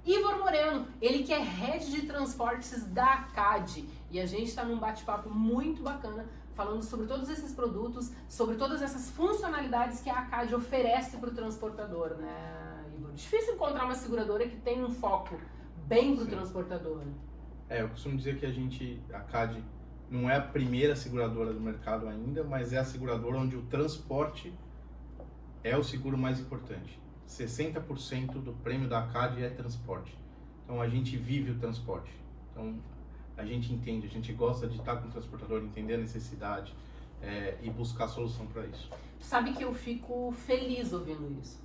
[SPEAKER 1] Ivor Moreno, ele que é Head de Transportes da ACAD. E a gente está num bate-papo muito bacana, falando sobre todos esses produtos, sobre todas essas funcionalidades que a ACAD oferece para o transportador, né, Ivor? Difícil encontrar uma seguradora que tenha um foco bem para o transportador.
[SPEAKER 2] Eu costumo dizer que a ACAD não é a primeira seguradora do mercado ainda, mas é a seguradora onde o transporte é o seguro mais importante. 60% do prêmio da ACAD é transporte. Então a gente vive o transporte. Então a gente entende, a gente gosta de estar com o transportador, entender a necessidade e buscar solução para isso.
[SPEAKER 1] Sabe que eu fico feliz ouvindo isso,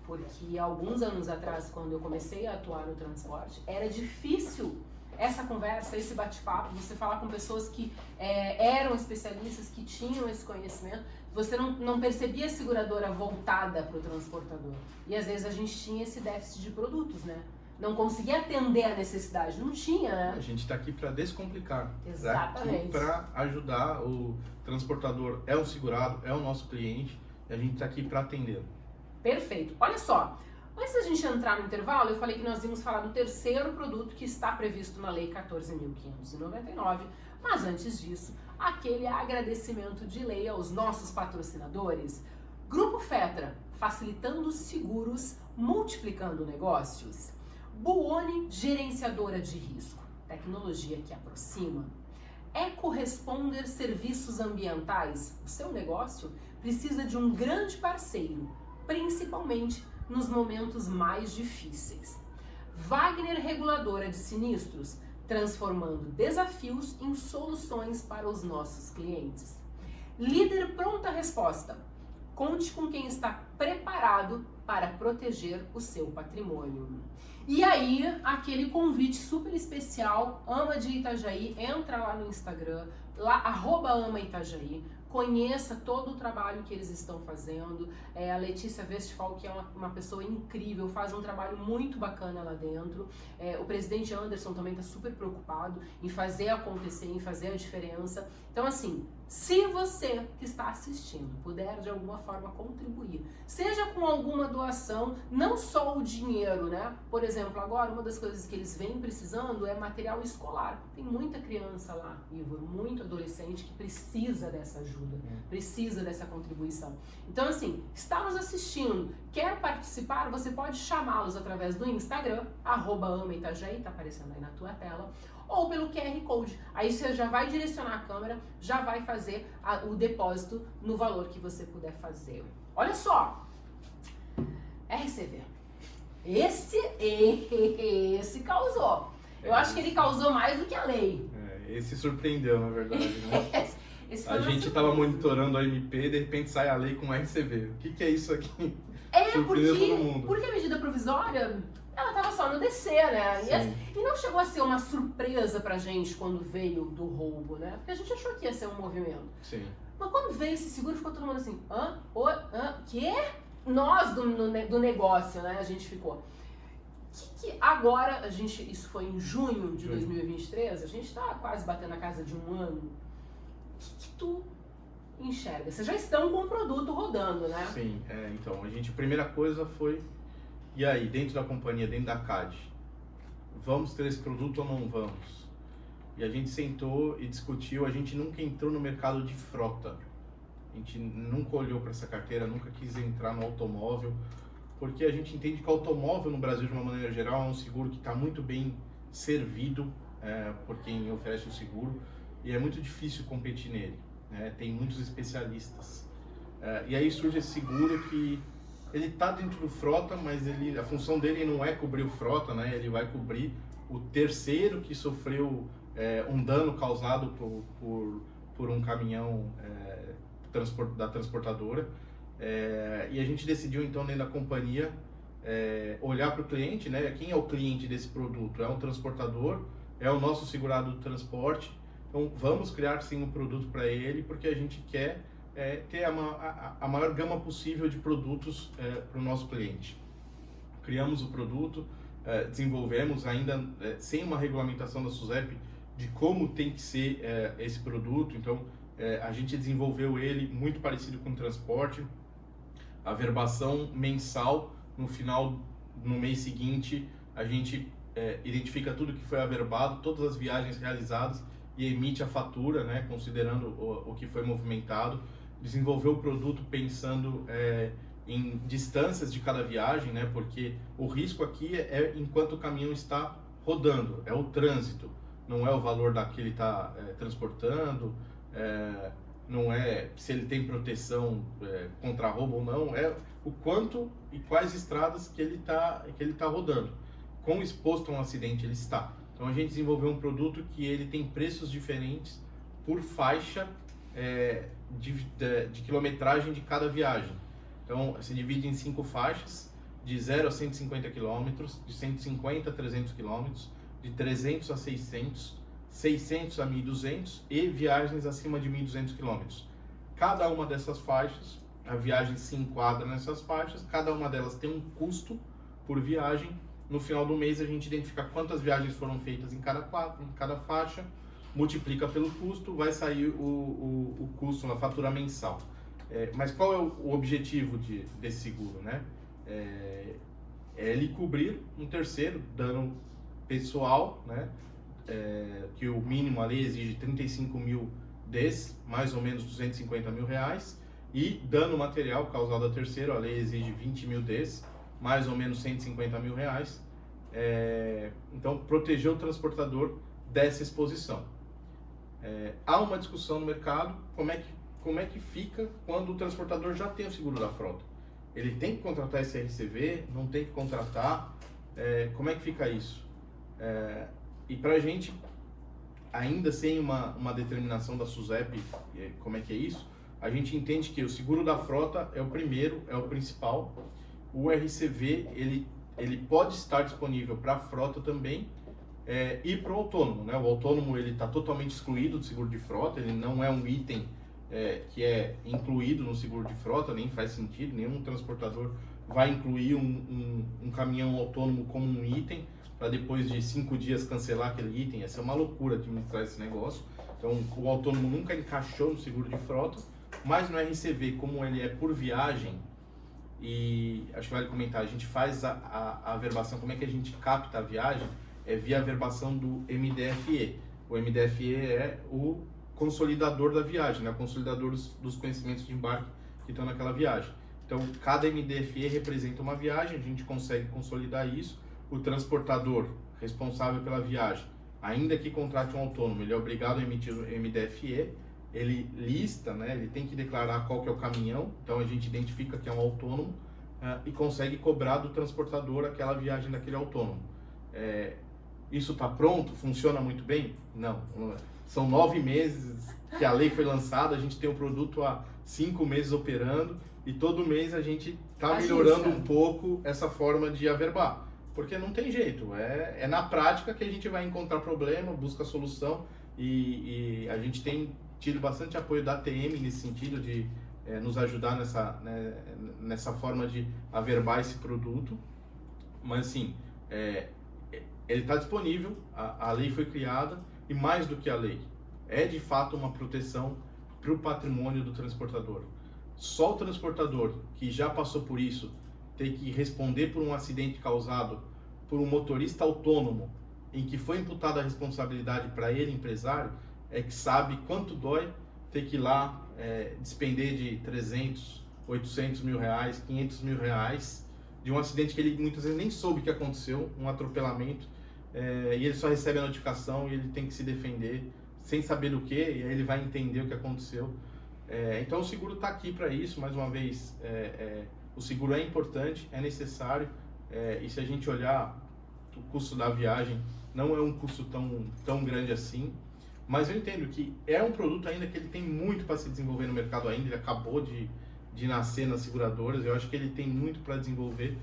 [SPEAKER 1] porque alguns anos atrás, quando eu comecei a atuar no transporte, era difícil essa conversa, esse bate-papo, você falar com pessoas que eram especialistas, que tinham esse conhecimento. Você não percebia a seguradora voltada para o transportador. E às vezes a gente tinha esse déficit de produtos, né? Não conseguia atender a necessidade, não tinha, né?
[SPEAKER 2] A gente está aqui para descomplicar.
[SPEAKER 1] Exatamente.
[SPEAKER 2] Para ajudar o transportador, é o segurado, é o nosso cliente, e a gente está aqui para atendê-lo.
[SPEAKER 1] Perfeito. Olha só, antes da gente entrar no intervalo, eu falei que nós íamos falar do terceiro produto que está previsto na Lei 14.599, mas antes disso, aquele agradecimento de lei aos nossos patrocinadores. Grupo Fetra, facilitando seguros, multiplicando negócios. Buoni, gerenciadora de risco, tecnologia que aproxima. EcoResponder Serviços Ambientais, o seu negócio precisa de um grande parceiro, principalmente nos momentos mais difíceis. Wagner Reguladora de Sinistros, transformando desafios em soluções para os nossos clientes. Líder Pronta Resposta, conte com quem está preparado para proteger o seu patrimônio. E aí, aquele convite super especial, Ama de Itajaí, entra lá no Instagram, lá, @AmaItajaí, conheça todo o trabalho que eles estão fazendo. A Letícia Westphal, que é uma pessoa incrível, faz um trabalho muito bacana lá dentro. O presidente Anderson também está super preocupado em fazer acontecer, em fazer a diferença. Então, assim, se você que está assistindo puder de alguma forma contribuir, seja com alguma doação, não só o dinheiro, né? Por exemplo, agora uma das coisas que eles vêm precisando é material escolar. Tem muita criança lá, Ivor, muito adolescente que precisa dessa ajuda, precisa dessa contribuição. Então, assim, está nos assistindo, quer participar, você pode chamá-los através do Instagram, @AmaItajaí, tá aparecendo aí na tua tela, ou pelo QR Code. Aí você já vai direcionar a câmera, já vai fazer o depósito no valor que você puder fazer. Olha só, RCV. Esse causou. Eu acho que ele causou mais do que a lei.
[SPEAKER 2] Esse surpreendeu, na verdade, né? A gente
[SPEAKER 1] estava
[SPEAKER 2] estava monitorando a MP, de repente sai a lei com RCV. O que é isso aqui? Surpreendeu todo mundo.
[SPEAKER 1] Porque a medida provisória, ela estava só no DC, né? E não chegou a ser uma surpresa pra gente quando veio do roubo, né? Porque a gente achou que ia ser um movimento.
[SPEAKER 2] Sim.
[SPEAKER 1] Mas quando veio esse seguro, ficou todo mundo assim, quê? Nós do negócio, né? A gente ficou. Que agora, isso foi em junho de 2023, a gente tá quase batendo a casa de um ano. O que tu enxerga? Vocês já estão com o produto rodando, né?
[SPEAKER 2] Sim, então, a primeira coisa foi, e aí, dentro da companhia, dentro da CAD, vamos ter esse produto ou não vamos? E a gente sentou e discutiu, a gente nunca entrou no mercado de frota. A gente nunca olhou para essa carteira, nunca quis entrar no automóvel, porque a gente entende que o automóvel no Brasil, de uma maneira geral, é um seguro que está muito bem servido por quem oferece o seguro, e é muito difícil competir nele, né? Tem muitos especialistas. E aí surge esse seguro que ele está dentro do frota, mas a função dele não é cobrir o frota, né? Ele vai cobrir o terceiro que sofreu um dano causado por um caminhão da transportadora. E a gente decidiu então dentro da companhia olhar para o cliente, né? Quem é o cliente desse produto? É um transportador, é o nosso segurado do transporte. Então vamos criar sim um produto para ele, porque a gente quer ter a maior gama possível de produtos para o nosso cliente. Criamos o produto, desenvolvemos ainda sem uma regulamentação da SUSEP de como tem que ser esse produto. Então a gente desenvolveu ele muito parecido com o transporte, a verbação mensal, no mês seguinte a gente identifica tudo que foi averbado, todas as viagens realizadas e emite a fatura, né, considerando o que foi movimentado. Desenvolveu o produto pensando em distâncias de cada viagem, né, porque o risco aqui é enquanto o caminhão está rodando, é o trânsito, não é o valor da que ele está transportando, não é se ele tem proteção contra roubo ou não, é o quanto e quais estradas que ele tá rodando, quão exposto a um acidente ele está. Então a gente desenvolveu um produto que ele tem preços diferentes por faixa de quilometragem de cada viagem. Então se divide em 5 faixas, de 0 a 150 km, de 150 a 300 km, de 300 a 600, 600 a 1.200 e viagens acima de 1.200 km. Cada uma dessas faixas, a viagem se enquadra nessas faixas, cada uma delas tem um custo por viagem. No final do mês a gente identifica quantas viagens foram feitas em cada faixa, multiplica pelo custo, vai sair o custo na fatura mensal. Mas qual é o objetivo desse seguro, né? É ele cobrir um terceiro dano pessoal, né? Que o mínimo a lei exige 35 mil DES, mais ou menos 250 mil reais, e dano material causado a terceiro, a lei exige 20 mil DES, mais ou menos 150 mil reais. Então, proteger o transportador dessa exposição. Há uma discussão no mercado, como é que fica quando o transportador já tem o seguro da frota? Ele tem que contratar esse RCV? Não tem que contratar? Como é que fica isso? E para a gente, ainda sem uma determinação da SUSEP, como é que é isso, a gente entende que o seguro da frota é o primeiro, é o principal. O RCV, ele pode estar disponível para a frota também e para o autônomo, né? O autônomo está totalmente excluído do seguro de frota, ele não é um item que é incluído no seguro de frota, nem faz sentido, nenhum transportador vai incluir um caminhão autônomo como um item, para depois de 5 dias cancelar aquele item. Essa é uma loucura administrar esse negócio. Então o autônomo nunca encaixou no seguro de frota, mas no RCV, como ele é por viagem, e acho que vale comentar, a gente faz a averbação, como é que a gente capta a viagem? É via averbação do MDFE. O MDFE é o consolidador da viagem, né? O consolidador dos conhecimentos de embarque que estão naquela viagem. Então cada MDFE representa uma viagem, a gente consegue consolidar isso. O transportador responsável pela viagem, ainda que contrate um autônomo, ele é obrigado a emitir o MDFE, ele lista, né, ele tem que declarar qual que é o caminhão, então a gente identifica que é um autônomo e consegue cobrar do transportador aquela viagem daquele autônomo. Isso está pronto? Funciona muito bem? Não. São 9 meses que a lei foi lançada, a gente tem o produto há 5 meses operando e todo mês a gente está melhorando um pouco essa forma de averbar. Porque não tem jeito, é na prática que a gente vai encontrar problema, busca solução e a gente tem tido bastante apoio da ATM nesse sentido de nos ajudar nessa forma de averbar esse produto. Mas assim, ele está disponível, a lei foi criada e mais do que a lei, é de fato uma proteção para o patrimônio do transportador. Só o transportador que já passou por isso ter que responder por um acidente causado por um motorista autônomo em que foi imputada a responsabilidade para ele, empresário, é que sabe quanto dói ter que ir lá despender de 300, 800 mil reais, 500 mil reais de um acidente que ele muitas vezes nem soube que aconteceu, um atropelamento, e ele só recebe a notificação e ele tem que se defender sem saber do que, e aí ele vai entender o que aconteceu. Então o seguro está aqui para isso, mais uma vez, o seguro é importante, é necessário, e se a gente olhar o custo da viagem, não é um custo tão grande assim, mas eu entendo que é um produto ainda que ele tem muito para se desenvolver no mercado ainda, ele acabou de nascer nas seguradoras, eu acho que ele tem muito para desenvolver,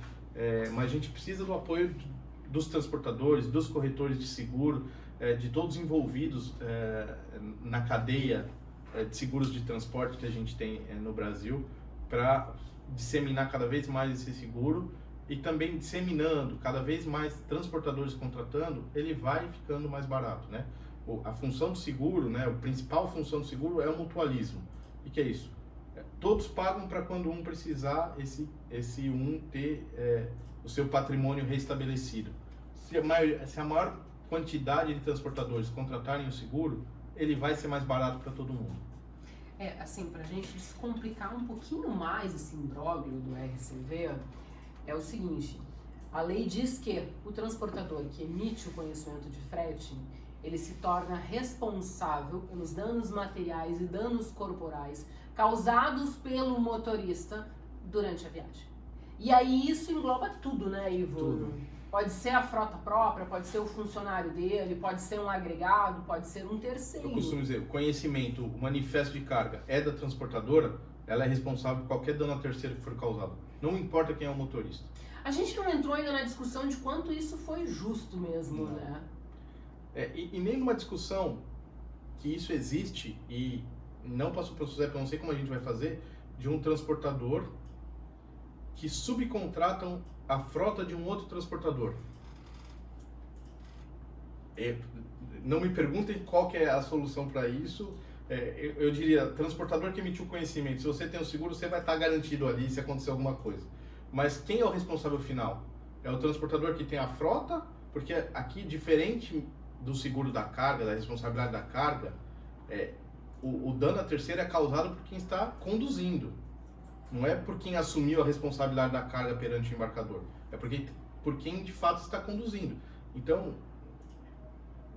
[SPEAKER 2] mas a gente precisa do apoio dos transportadores, dos corretores de seguro, de todos envolvidos na cadeia de seguros de transporte que a gente tem no Brasil, para disseminar cada vez mais esse seguro e também disseminando cada vez mais transportadores contratando, ele vai ficando mais barato, né? A função do seguro, né, a principal função do seguro é o mutualismo. E que é isso? Todos pagam para quando um precisar, esse um ter o seu patrimônio restabelecido. Se a maior quantidade de transportadores contratarem o seguro, ele vai ser mais barato para todo mundo.
[SPEAKER 1] Assim, para a gente descomplicar um pouquinho mais esse imbróglio do RCV, é o seguinte: a lei diz que o transportador que emite o conhecimento de frete, ele se torna responsável pelos danos materiais e danos corporais causados pelo motorista durante a viagem. E aí isso engloba tudo, né, Ivo?
[SPEAKER 2] Tudo.
[SPEAKER 1] Pode ser a frota própria, pode ser o funcionário dele, pode ser um agregado, pode ser um terceiro.
[SPEAKER 2] Eu costumo dizer, o conhecimento, o manifesto de carga é da transportadora, ela é responsável por qualquer dano a terceiro que for causado. Não importa quem é o motorista.
[SPEAKER 1] A gente não entrou ainda na discussão de quanto isso foi justo mesmo,
[SPEAKER 2] não.
[SPEAKER 1] Né?
[SPEAKER 2] E nem numa discussão que isso existe, e não passou pelo SUSEP, eu não sei como a gente vai fazer, de um transportador que subcontratam a frota de um outro transportador. Não me perguntem qual que é a solução para isso. Eu diria, transportador que emitiu conhecimento, se você tem o seguro, você vai estar garantido ali se acontecer alguma coisa. Mas quem é o responsável final? É o transportador que tem a frota? Porque aqui, diferente do seguro da carga, da responsabilidade da carga, o dano a terceiro é causado por quem está conduzindo. Não é por quem assumiu a responsabilidade da carga perante o embarcador. É por quem de fato está conduzindo. Então,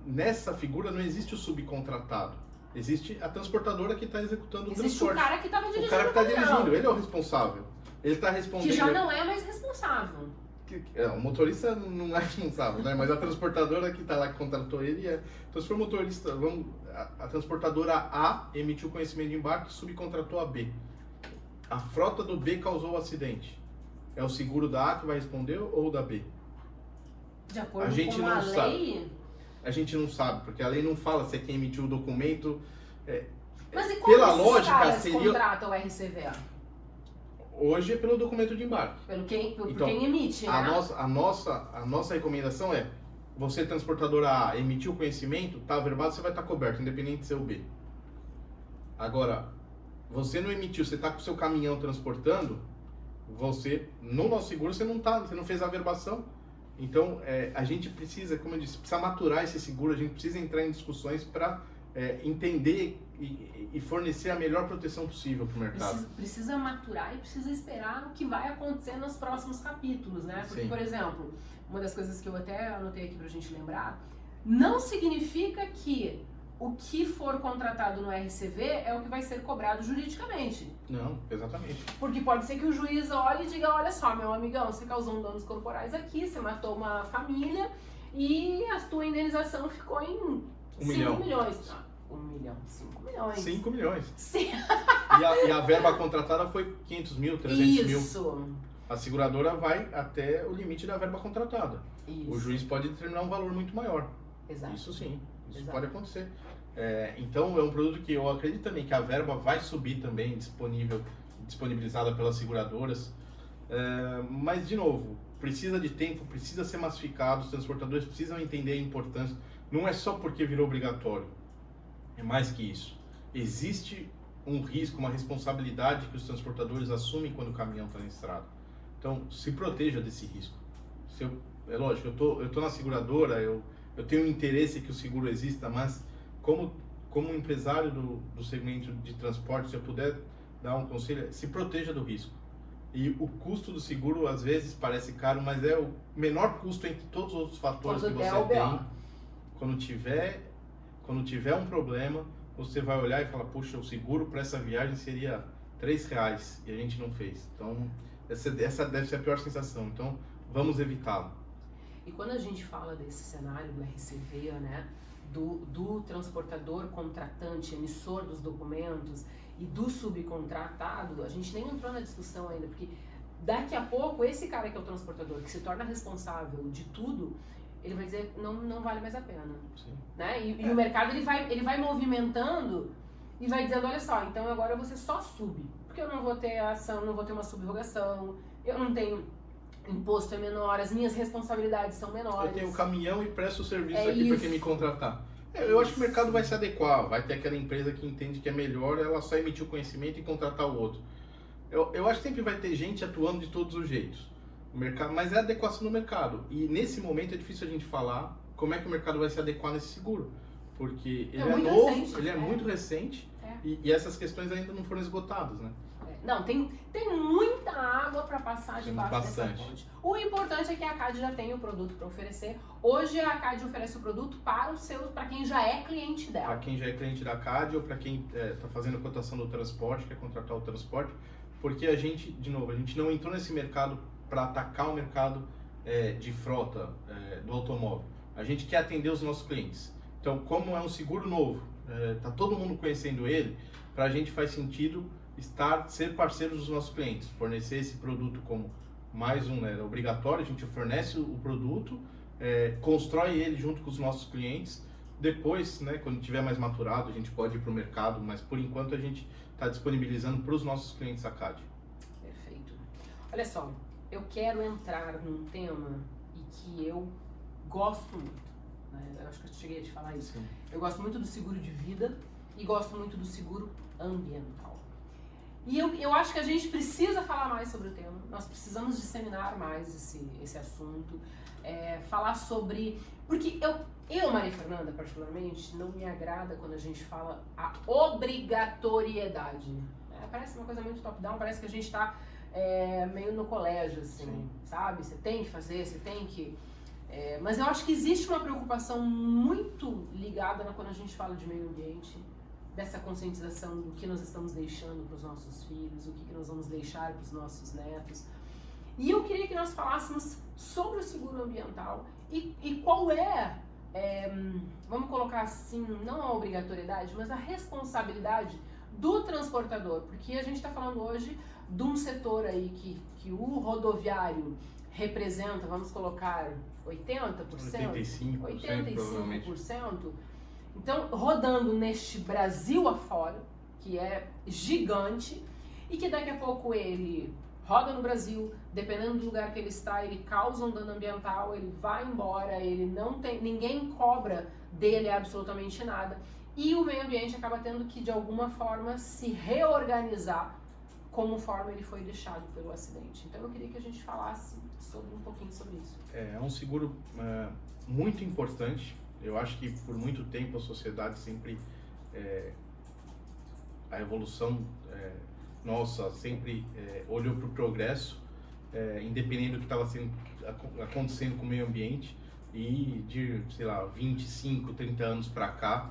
[SPEAKER 2] nessa figura não existe o subcontratado. Existe a transportadora que está executando o transporte.
[SPEAKER 1] Existe o cara que estava dirigindo.
[SPEAKER 2] O cara que está dirigindo, ele é o responsável. Ele está respondendo.
[SPEAKER 1] Que já não é mais responsável.
[SPEAKER 2] O motorista não é responsável, né? Mas a transportadora que está lá, que contratou ele, é. Então, se for motorista, a transportadora A emitiu o conhecimento de embarque e subcontratou a B. A frota do B causou o acidente. É o seguro da A que vai responder ou da B?
[SPEAKER 1] De acordo
[SPEAKER 2] A gente
[SPEAKER 1] com
[SPEAKER 2] não
[SPEAKER 1] a
[SPEAKER 2] sabe.
[SPEAKER 1] lei...
[SPEAKER 2] A gente não sabe, porque a lei não fala se é quem emitiu o documento.
[SPEAKER 1] Mas e como
[SPEAKER 2] pela
[SPEAKER 1] esses
[SPEAKER 2] lógica,
[SPEAKER 1] caras
[SPEAKER 2] seria...
[SPEAKER 1] contratam o RCV?
[SPEAKER 2] Hoje é pelo documento de embarque.
[SPEAKER 1] Por quem
[SPEAKER 2] Então,
[SPEAKER 1] emite, né?
[SPEAKER 2] A nossa recomendação é: você, transportadora A, emitiu o conhecimento, está averbado, você vai estar coberto, independente de ser o B. Agora, você não emitiu, você está com o seu caminhão transportando, no nosso seguro, você não fez a averbação. Então, a gente precisa, como eu disse, precisa maturar esse seguro, a gente precisa entrar em discussões para entender e fornecer a melhor proteção possível para o mercado.
[SPEAKER 1] Precisa maturar e precisa esperar o que vai acontecer nos próximos capítulos, né? Porque,
[SPEAKER 2] Sim.
[SPEAKER 1] por exemplo, uma das coisas que eu até anotei aqui pra gente lembrar, não significa que o que for contratado no RCV é o que vai ser cobrado juridicamente.
[SPEAKER 2] Não, exatamente.
[SPEAKER 1] Porque pode ser que o juiz olhe e diga, olha só, meu amigão, você causou danos corporais aqui, você matou uma família e a tua indenização ficou em 5 milhões. 1 milhão, 5 milhões.
[SPEAKER 2] 5 milhões.
[SPEAKER 1] Sim.
[SPEAKER 2] E a verba contratada foi 500 mil, 300 mil.
[SPEAKER 1] Isso.
[SPEAKER 2] A seguradora vai até o limite da verba contratada.
[SPEAKER 1] Isso.
[SPEAKER 2] O juiz pode determinar um valor muito maior.
[SPEAKER 1] Exato.
[SPEAKER 2] Isso sim, isso
[SPEAKER 1] Exato.
[SPEAKER 2] pode acontecer. Então é um produto que eu acredito também que a verba vai subir também, disponibilizada pelas seguradoras. Mas, de novo, precisa de tempo, precisa ser massificado, os transportadores precisam entender a importância. Não é só porque virou obrigatório, é mais que isso. Existe um risco, uma responsabilidade que os transportadores assumem quando o caminhão está na estrada. Então, se proteja desse risco. É lógico, eu tô na seguradora, eu tenho interesse que o seguro exista, mas como empresário do segmento de transporte, se eu puder dar um conselho, se proteja do risco. E o custo do seguro, às vezes, parece caro, mas é o menor custo entre todos os outros fatores que você tem. Quando tiver um problema, você vai olhar e falar, puxa, o seguro para essa viagem seria R$3 e a gente não fez. Então, Essa deve ser a pior sensação, então vamos evitá-lo.
[SPEAKER 1] E quando a gente fala desse cenário do RCV, né, do transportador contratante, emissor dos documentos e do subcontratado, a gente nem entrou na discussão ainda, porque daqui a pouco esse cara que é o transportador, que se torna responsável de tudo, ele vai dizer não vale mais a pena.
[SPEAKER 2] Sim.
[SPEAKER 1] Né? E o mercado ele vai movimentando e vai dizendo, olha só, então agora você só sub, porque eu não vou ter ação, não vou ter uma subrogação, eu não tenho imposto é menor, as minhas responsabilidades são menores.
[SPEAKER 2] Eu tenho o caminhão e presto o serviço aqui
[SPEAKER 1] isso.
[SPEAKER 2] para quem me contratar. Eu acho que o mercado vai se adequar, vai ter aquela empresa que entende que é melhor ela só emitir o conhecimento e contratar o outro. Eu acho que sempre vai ter gente atuando de todos os jeitos, o mercado, mas é a adequação do mercado. E nesse momento é difícil a gente falar como é que o mercado vai se adequar nesse seguro, porque ele é novo, recente, ele é muito recente e essas questões ainda não foram esgotadas, né?
[SPEAKER 1] Não, tem muita água para passar debaixo dessa ponte. O importante é que a CAD já tem o produto para oferecer. Hoje a CAD oferece o produto para quem já é cliente dela.
[SPEAKER 2] Para quem já é cliente da CAD ou para quem está fazendo a cotação do transporte, quer contratar o transporte, porque a gente não entrou nesse mercado para atacar o mercado de frota do automóvel. A gente quer atender os nossos clientes. Então, como é um seguro novo, está todo mundo conhecendo ele, para a gente faz sentido ser parceiro dos nossos clientes, fornecer esse produto como mais obrigatório. A gente fornece o produto, constrói ele junto com os nossos clientes. Depois, né, quando tiver mais maturado, a gente pode ir para o mercado, mas por enquanto a gente está disponibilizando para os nossos clientes a CAD.
[SPEAKER 1] Perfeito. Olha só, eu quero entrar num tema e que eu gosto muito, né? Eu acho que eu cheguei a te falar isso. Sim. Eu gosto muito do seguro de vida e gosto muito do seguro ambiental. E eu acho que a gente precisa falar mais sobre o tema, nós precisamos disseminar mais esse assunto, falar sobre... Porque eu, Maria Fernanda, particularmente, não me agrada quando a gente fala a obrigatoriedade. Parece uma coisa muito top-down, parece que a gente está meio no colégio, assim, sim, sabe? Você tem que fazer, você tem que... mas eu acho que existe uma preocupação muito ligada quando a gente fala de meio ambiente, dessa conscientização do que nós estamos deixando para os nossos filhos, o que nós vamos deixar para os nossos netos. E eu queria que nós falássemos sobre o seguro ambiental e qual vamos colocar assim, não a obrigatoriedade, mas a responsabilidade do transportador, porque a gente está falando hoje de um setor aí que o rodoviário representa, vamos colocar 80%, 85%. Então, rodando neste Brasil afora, que é gigante, e que daqui a pouco ele roda no Brasil, dependendo do lugar que ele está, ele causa um dano ambiental, ele vai embora, ele não tem, ninguém cobra dele absolutamente nada, e o meio ambiente acaba tendo que, de alguma forma, se reorganizar conforme ele foi deixado pelo acidente. Então, eu queria que a gente falasse um pouquinho sobre isso.
[SPEAKER 2] É um seguro muito importante. Eu acho que por muito tempo a sociedade sempre, a evolução nossa sempre olhou para o progresso, independente do que estava acontecendo com o meio ambiente, e de, 25, 30 anos para cá,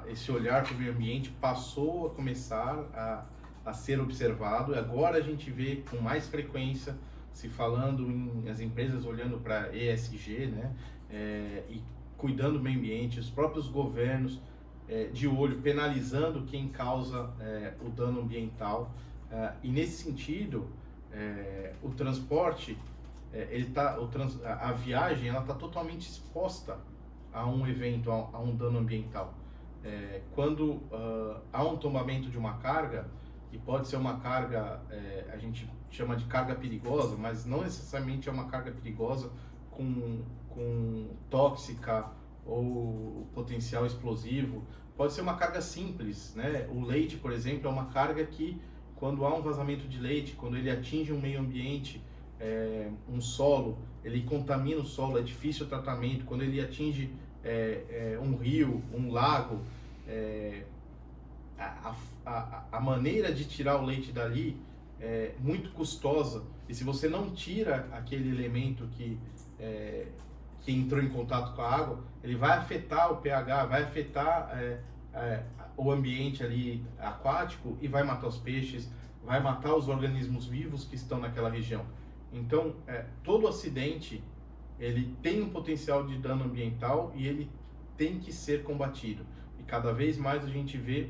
[SPEAKER 2] esse olhar para o meio ambiente passou a começar a ser observado, e agora a gente vê com mais frequência se falando as empresas olhando para ESG, né? E cuidando do meio ambiente, os próprios governos de olho, penalizando quem causa o dano ambiental. E nesse sentido, o transporte, a viagem, ela está totalmente exposta a um evento, a um dano ambiental. Quando há um tombamento de uma carga, e pode ser uma carga, a gente chama de carga perigosa, mas não necessariamente é uma carga perigosa com tóxica ou potencial explosivo. Pode ser uma carga simples, né? O leite, por exemplo, é uma carga que, quando há um vazamento de leite, quando ele atinge um meio ambiente, um solo, ele contamina o solo, é difícil o tratamento. Quando ele atinge um rio, um lago, a maneira de tirar o leite dali é muito custosa, e se você não tira aquele elemento que entrou em contato com a água, ele vai afetar o pH, vai afetar o ambiente ali aquático e vai matar os peixes, vai matar os organismos vivos que estão naquela região. Então, todo acidente, ele tem um potencial de dano ambiental e ele tem que ser combatido. E cada vez mais a gente vê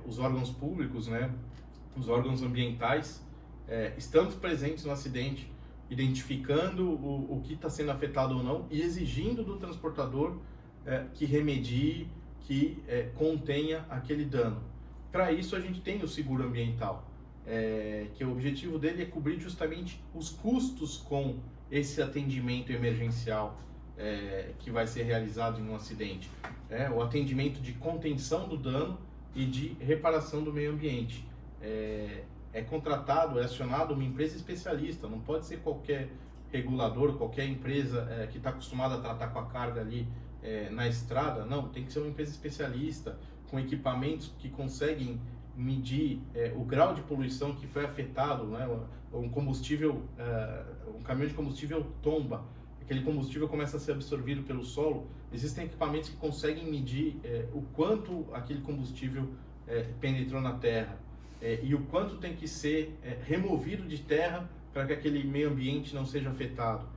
[SPEAKER 2] os órgãos públicos, né, os órgãos ambientais, estando presentes no acidente, identificando o que está sendo afetado ou não e exigindo do transportador que remedie, que contenha aquele dano. Para isso a gente tem o seguro ambiental, que o objetivo dele é cobrir justamente os custos com esse atendimento emergencial que vai ser realizado em um acidente. O atendimento de contenção do dano e de reparação do meio ambiente. É contratado, é acionado uma empresa especialista, não pode ser qualquer regulador, qualquer empresa que está acostumada a tratar com a carga ali na estrada, não, tem que ser uma empresa especialista, com equipamentos que conseguem medir o grau de poluição que foi afetado, né? Um caminhão de combustível tomba, aquele combustível começa a ser absorvido pelo solo, existem equipamentos que conseguem medir o quanto aquele combustível penetrou na terra e o quanto tem que ser removido de terra para que aquele meio ambiente não seja afetado.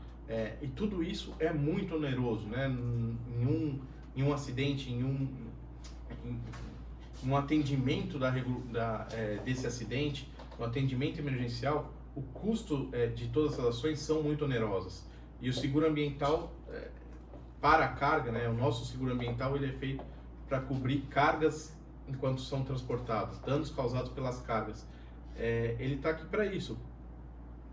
[SPEAKER 2] E tudo isso é muito oneroso, né? Em um acidente, em um atendimento desse acidente, um atendimento emergencial, o custo de todas as ações são muito onerosas. E o seguro ambiental, para a carga, né? O nosso seguro ambiental ele é feito para cobrir cargas enquanto são transportados, danos causados pelas cargas. Ele está aqui para isso,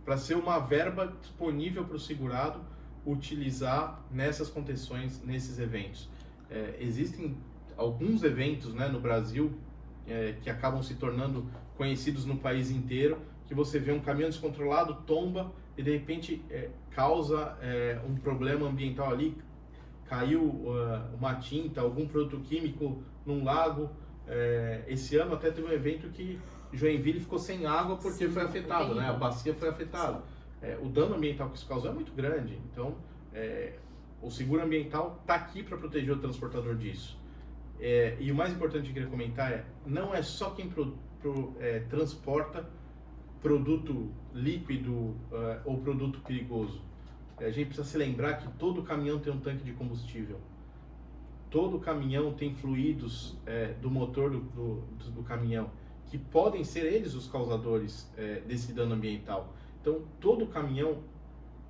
[SPEAKER 2] para ser uma verba disponível para o segurado utilizar nessas contenções, nesses eventos. Existem alguns eventos, né, no Brasil que acabam se tornando conhecidos no país inteiro, que você vê um caminhão descontrolado, tomba e de repente causa um problema ambiental ali, caiu uma tinta, algum produto químico num lago. Esse ano até teve um evento que Joinville ficou sem água porque foi afetado, né? A bacia foi afetada. O dano ambiental que isso causou é muito grande. Então, o seguro ambiental está aqui para proteger o transportador disso. E o mais importante que eu queria comentar não é só quem transporta produto líquido ou produto perigoso. A gente precisa se lembrar que todo caminhão tem um tanque de combustível. Todo caminhão tem fluidos do motor do caminhão, que podem ser eles os causadores desse dano ambiental. Então, todo caminhão,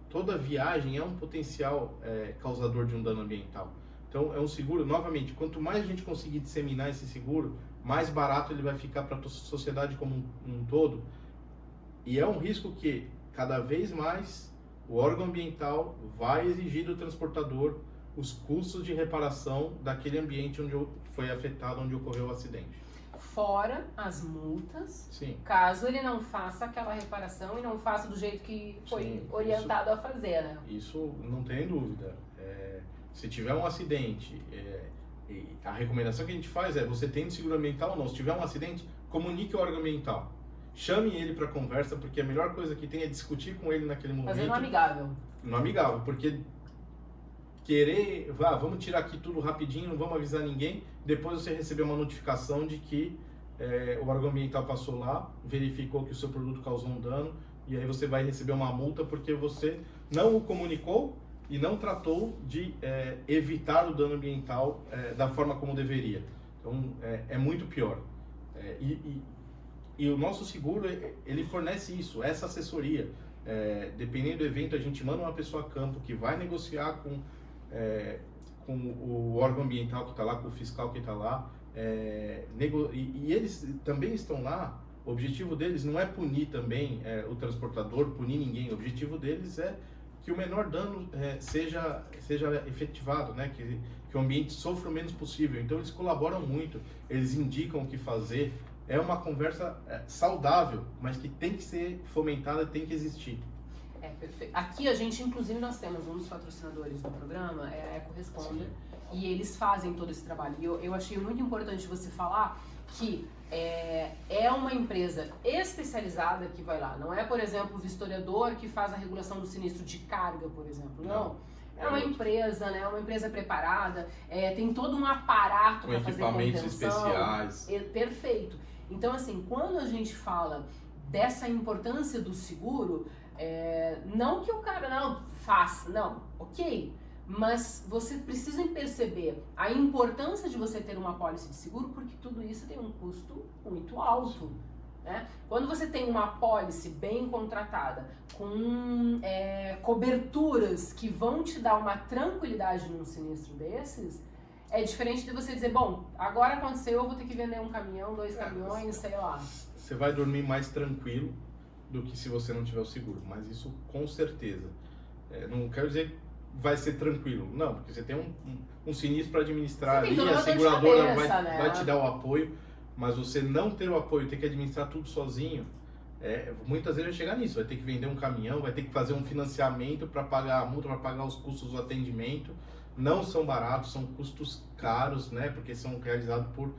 [SPEAKER 2] toda viagem é um potencial causador de um dano ambiental. Então, é um seguro, novamente, quanto mais a gente conseguir disseminar esse seguro, mais barato ele vai ficar para a sociedade como um todo. E é um risco que, cada vez mais, o órgão ambiental vai exigir do transportador os custos de reparação daquele ambiente onde foi afetado, onde ocorreu o acidente.
[SPEAKER 1] Fora as multas,
[SPEAKER 2] Sim.
[SPEAKER 1] Caso ele não faça aquela reparação e não faça do jeito que foi orientado a fazer, né?
[SPEAKER 2] Isso não tem dúvida. Se tiver um acidente, a recomendação que a gente faz você tem seguro ambiental ou não? Se tiver um acidente, comunique o órgão ambiental. Chame ele para conversa, porque a melhor coisa que tem é discutir com ele naquele momento.
[SPEAKER 1] Fazer no amigável.
[SPEAKER 2] No amigável, porque vamos tirar aqui tudo rapidinho, não vamos avisar ninguém, depois você receber uma notificação de que o órgão ambiental passou lá, verificou que o seu produto causou um dano, e aí você vai receber uma multa porque você não o comunicou e não tratou de evitar o dano ambiental da forma como deveria. Então, é muito pior. E o nosso seguro, ele fornece isso, essa assessoria. Dependendo do evento, a gente manda uma pessoa a campo que vai negociar com o órgão ambiental que está lá, com o fiscal que está lá, e eles também estão lá. O objetivo deles não é punir também o transportador, punir ninguém. O objetivo deles é que o menor dano seja efetivado, né? Que o ambiente sofra o menos possível. Então eles colaboram muito, eles indicam o que fazer. É uma conversa saudável, mas que tem que ser fomentada, tem que existir.
[SPEAKER 1] Perfeito. Aqui a gente, inclusive, nós temos um dos patrocinadores do programa, a EcoResponder, e eles fazem todo esse trabalho. E eu achei muito importante você falar que é uma empresa especializada que vai lá. Não é, por exemplo, o vistoriador que faz a regulação do sinistro de carga, por exemplo. Não. É uma empresa, né? Uma empresa preparada, tem todo um aparato para fazer a contenção.
[SPEAKER 2] Com equipamentos especiais.
[SPEAKER 1] Perfeito. Então, assim, quando a gente fala dessa importância do seguro, não que o cara não faça, não, ok, mas você precisa perceber a importância de você ter uma pólice de seguro, porque tudo isso tem um custo muito alto. Né? Quando você tem uma pólice bem contratada, com coberturas que vão te dar uma tranquilidade num sinistro desses, é diferente de você dizer, bom, agora aconteceu, eu vou ter que vender um caminhão, 2 caminhões, sei lá.
[SPEAKER 2] Você vai dormir mais tranquilo do que se você não tiver o seguro, mas isso com certeza. Não quero dizer que vai ser tranquilo, não, porque você tem um sinistro para administrar ali, a seguradora vai te dar o apoio, mas você não ter o apoio, ter que administrar tudo sozinho, muitas vezes vai chegar nisso, vai ter que vender um caminhão, vai ter que fazer um financiamento para pagar a multa, para pagar os custos do atendimento. Não são baratos, são custos caros, né? Porque são realizados por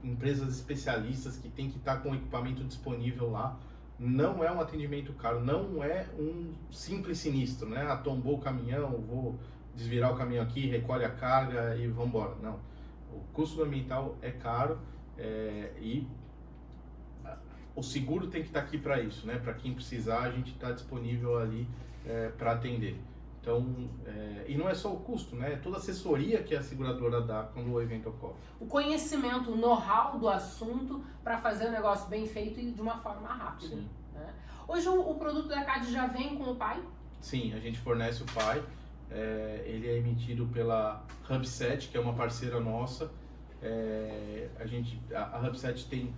[SPEAKER 2] empresas especialistas que tem que estar com o equipamento disponível lá. Não é um atendimento caro, não é um simples sinistro, né? Tombou o caminhão, vou desvirar o caminhão aqui, recolhe a carga e vamos embora. Não, o custo ambiental é caro e o seguro tem que estar aqui para isso, né? Para quem precisar, a gente está disponível ali para atender. Então, e não é só o custo, né? É toda a assessoria que a seguradora dá quando o evento ocorre.
[SPEAKER 1] O conhecimento, o know-how do assunto para fazer o negócio bem feito e de uma forma rápida. Né? Hoje o produto da CAD já vem com o PAI?
[SPEAKER 2] Sim, a gente fornece o PAI. Ele é emitido pela Hubset, que é uma parceira nossa. A Hubset tem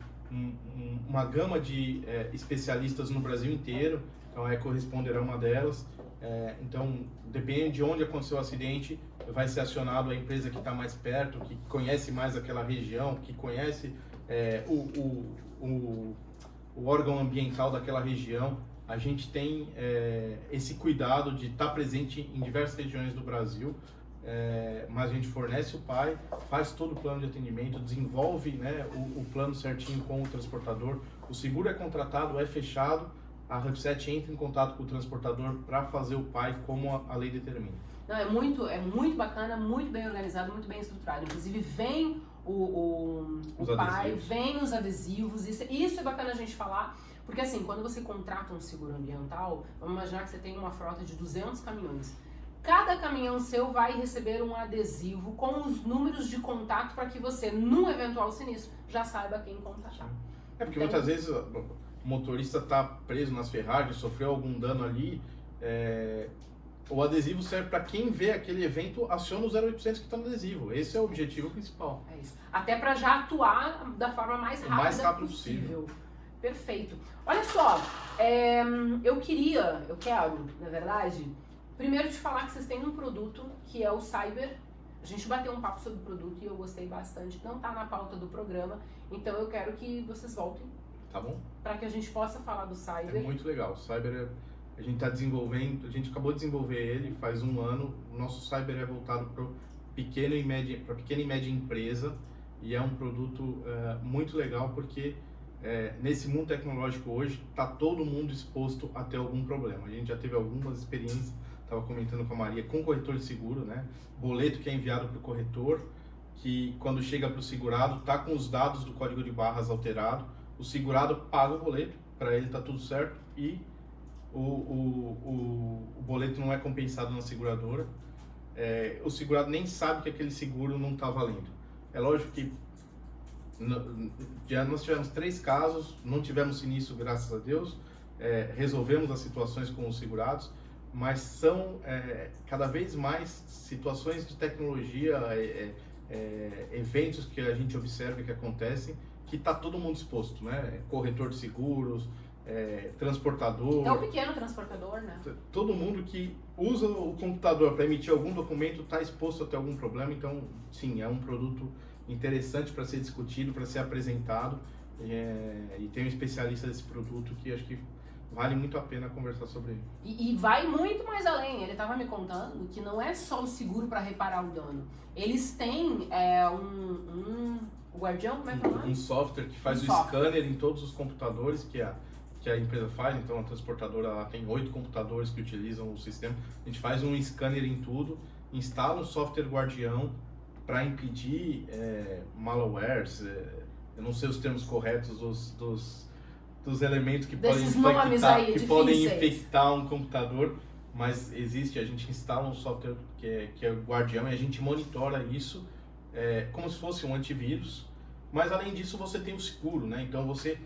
[SPEAKER 2] uma gama de especialistas no Brasil inteiro, então a Ecoresponder é uma delas. Então, dependendo de onde aconteceu o acidente, vai ser acionado a empresa que está mais perto, que conhece mais aquela região, que conhece o órgão ambiental daquela região. A gente tem esse cuidado de estar presente em diversas regiões do Brasil, mas a gente fornece o PAI, faz todo o plano de atendimento, desenvolve, né, o plano certinho com o transportador. O seguro é contratado, é fechado. A Hubset entra em contato com o transportador para fazer o PAI como a lei determina.
[SPEAKER 1] Não, é muito bacana, muito bem organizado, muito bem estruturado. Inclusive vem o PAI, vem os adesivos, isso é bacana a gente falar, porque assim, quando você contrata um seguro ambiental, vamos imaginar que você tem uma frota de 200 caminhões. Cada caminhão seu vai receber um adesivo com os números de contato para que você, num eventual sinistro, já saiba quem contatar.
[SPEAKER 2] Porque muitas vezes o motorista está preso nas ferragens, sofreu algum dano ali, o adesivo serve para quem vê aquele evento, aciona o 0800 que está no adesivo. Esse é o objetivo principal.
[SPEAKER 1] É isso. Até para já atuar da forma mais rápida possível. Perfeito. Olha só, eu quero, na verdade, primeiro te falar que vocês têm um produto que é o Cyber. A gente bateu um papo sobre o produto e eu gostei bastante. Não está na pauta do programa, então eu quero que vocês voltem.
[SPEAKER 2] Tá bom?
[SPEAKER 1] Para que a gente possa falar do Cyber.
[SPEAKER 2] É muito legal. O Cyber a gente está desenvolvendo, a gente acabou de desenvolver ele faz um ano. O nosso Cyber é voltado para pequena e média empresa e é um produto muito legal porque nesse mundo tecnológico hoje está todo mundo exposto a ter algum problema. A gente já teve algumas experiências, estava comentando com a Maria, com corretor de seguro, né? Boleto que é enviado para o corretor, que quando chega para o segurado está com os dados do código de barras alterado. O segurado paga o boleto, para ele está tudo certo e o boleto não é compensado na seguradora. O segurado nem sabe que aquele seguro não está valendo. É lógico que nós tivemos 3 casos, não tivemos sinistro, graças a Deus, resolvemos as situações com os segurados, mas são cada vez mais situações de tecnologia, eventos que a gente observa que acontecem, que está todo mundo exposto, né? Corretor de seguros, transportador.
[SPEAKER 1] É o pequeno transportador, né?
[SPEAKER 2] Todo mundo que usa o computador para emitir algum documento está exposto a ter algum problema. Então, sim, é um produto interessante para ser discutido, para ser apresentado. E tem um especialista desse produto que acho que vale muito a pena conversar sobre ele.
[SPEAKER 1] E vai muito mais além. Ele estava me contando que não é só o seguro para reparar o dano. Eles têm o Guardião, como é que é o nome?
[SPEAKER 2] Um software que faz o scanner em todos os computadores que a empresa faz. Então a transportadora ela tem 8 computadores que utilizam o sistema. A gente faz um scanner em tudo, instala um software Guardião para impedir malwares, eu não sei os termos corretos dos elementos que
[SPEAKER 1] Desses nomes aí,
[SPEAKER 2] podem infectar um computador, mas existe, a gente instala um software que é o Guardião e a gente monitora isso como se fosse um antivírus, mas além disso você tem o seguro, né? Então você,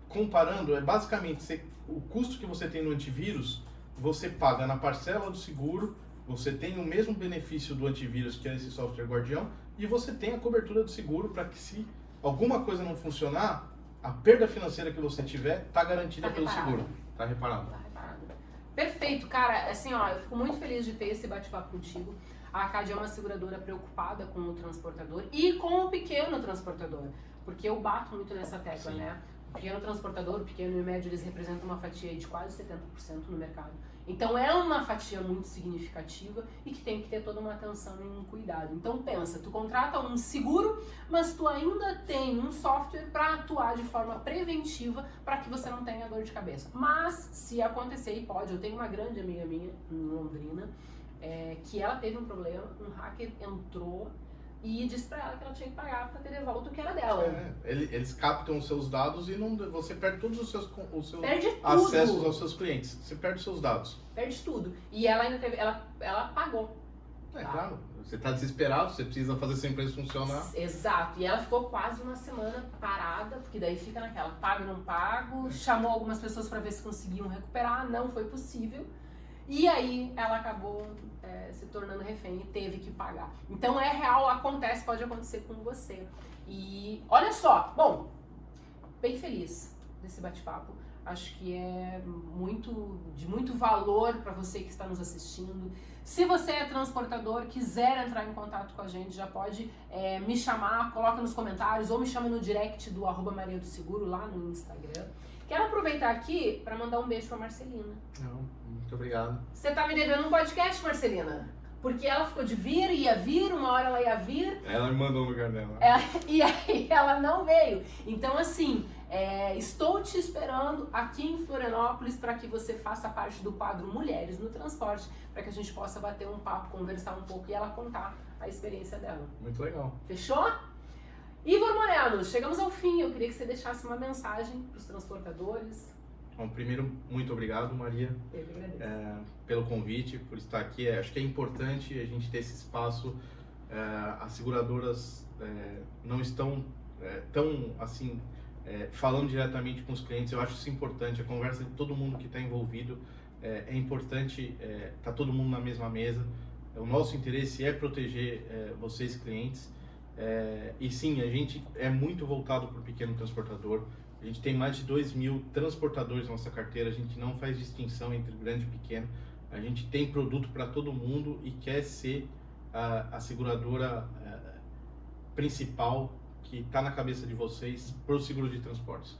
[SPEAKER 2] comparando, basicamente o custo que você tem no antivírus, você paga na parcela do seguro, você tem o mesmo benefício do antivírus, que é esse software Guardião, e você tem a cobertura do seguro para que, se alguma coisa não funcionar, a perda financeira que você tiver está garantida pelo seguro. Está reparado.
[SPEAKER 1] Tá reparado. Perfeito, cara. Assim, ó, eu fico muito feliz de ter esse bate-papo contigo. A Arcadia é uma seguradora preocupada com o transportador e com o pequeno transportador, porque eu bato muito nessa tecla, né? O pequeno transportador, o pequeno e o médio, eles representam uma fatia de quase 70% no mercado. Então é uma fatia muito significativa e que tem que ter toda uma atenção e um cuidado. Então pensa, tu contrata um seguro, mas tu ainda tem um software para atuar de forma preventiva para que você não tenha dor de cabeça. Mas se acontecer, e pode, eu tenho uma grande amiga minha em Londrina, que ela teve um problema, um hacker entrou e disse pra ela que ela tinha que pagar pra ter de volta o que era dela.
[SPEAKER 2] Eles captam os seus dados e você perde todos os seus
[SPEAKER 1] perde
[SPEAKER 2] acessos
[SPEAKER 1] tudo.
[SPEAKER 2] aos seus clientes. Você perde os seus dados.
[SPEAKER 1] Perde tudo. E ela ainda teve, ela pagou.
[SPEAKER 2] Claro. Você tá desesperado, você precisa fazer essa empresa funcionar.
[SPEAKER 1] Exato. E ela ficou quase uma semana parada, porque daí fica naquela, pago, não pago. Chamou algumas pessoas pra ver se conseguiam recuperar, não foi possível. E aí ela acabou se tornando refém e teve que pagar. Então é real, acontece, pode acontecer com você. E olha só, bom, bem feliz desse bate-papo. Acho que é de muito valor para você que está nos assistindo. Se você é transportador, quiser entrar em contato com a gente, já pode me chamar, coloca nos comentários ou me chama no direct do @mariadoseguro lá no Instagram. Quero aproveitar aqui para mandar um beijo pra Marcelina.
[SPEAKER 2] Muito obrigado.
[SPEAKER 1] Você tá me devendo um podcast, Marcelina? Porque ela ficou de ia vir, uma hora ela ia vir.
[SPEAKER 2] Ela me mandou no lugar dela.
[SPEAKER 1] E aí ela não veio. Então, assim, estou te esperando aqui em Florianópolis para que você faça parte do quadro Mulheres no Transporte, para que a gente possa bater um papo, conversar um pouco e ela contar a experiência dela.
[SPEAKER 2] Muito legal.
[SPEAKER 1] Fechou? Ivor Moreno, chegamos ao fim. Eu queria que você deixasse uma mensagem para os transportadores.
[SPEAKER 2] Bom, primeiro, muito obrigado, Maria,
[SPEAKER 1] Eu que agradeço.
[SPEAKER 2] pelo convite, por estar aqui. Acho que é importante a gente ter esse espaço. As seguradoras não estão tão assim falando diretamente com os clientes. Eu acho isso importante. A conversa de todo mundo que está envolvido é importante. Tá todo mundo na mesma mesa. O nosso interesse é proteger vocês, clientes. E sim, a gente é muito voltado para o pequeno transportador. A gente tem mais de 2.000 transportadores na nossa carteira. A gente não faz distinção entre grande e pequeno. A gente tem produto para todo mundo e quer ser a seguradora principal que está na cabeça de vocês para o seguro de transportes.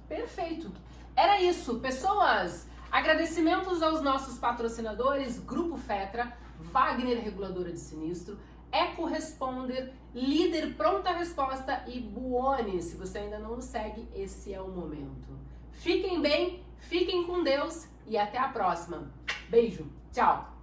[SPEAKER 2] Perfeito.
[SPEAKER 1] Era isso, pessoas. Agradecimentos aos nossos patrocinadores, Grupo Fetra, Wagner Reguladora de Sinistro, EcoResponder, Líder Pronta Resposta e Buoni. Se você ainda não nos segue, esse é o momento. Fiquem bem, fiquem com Deus e até a próxima. Beijo, tchau!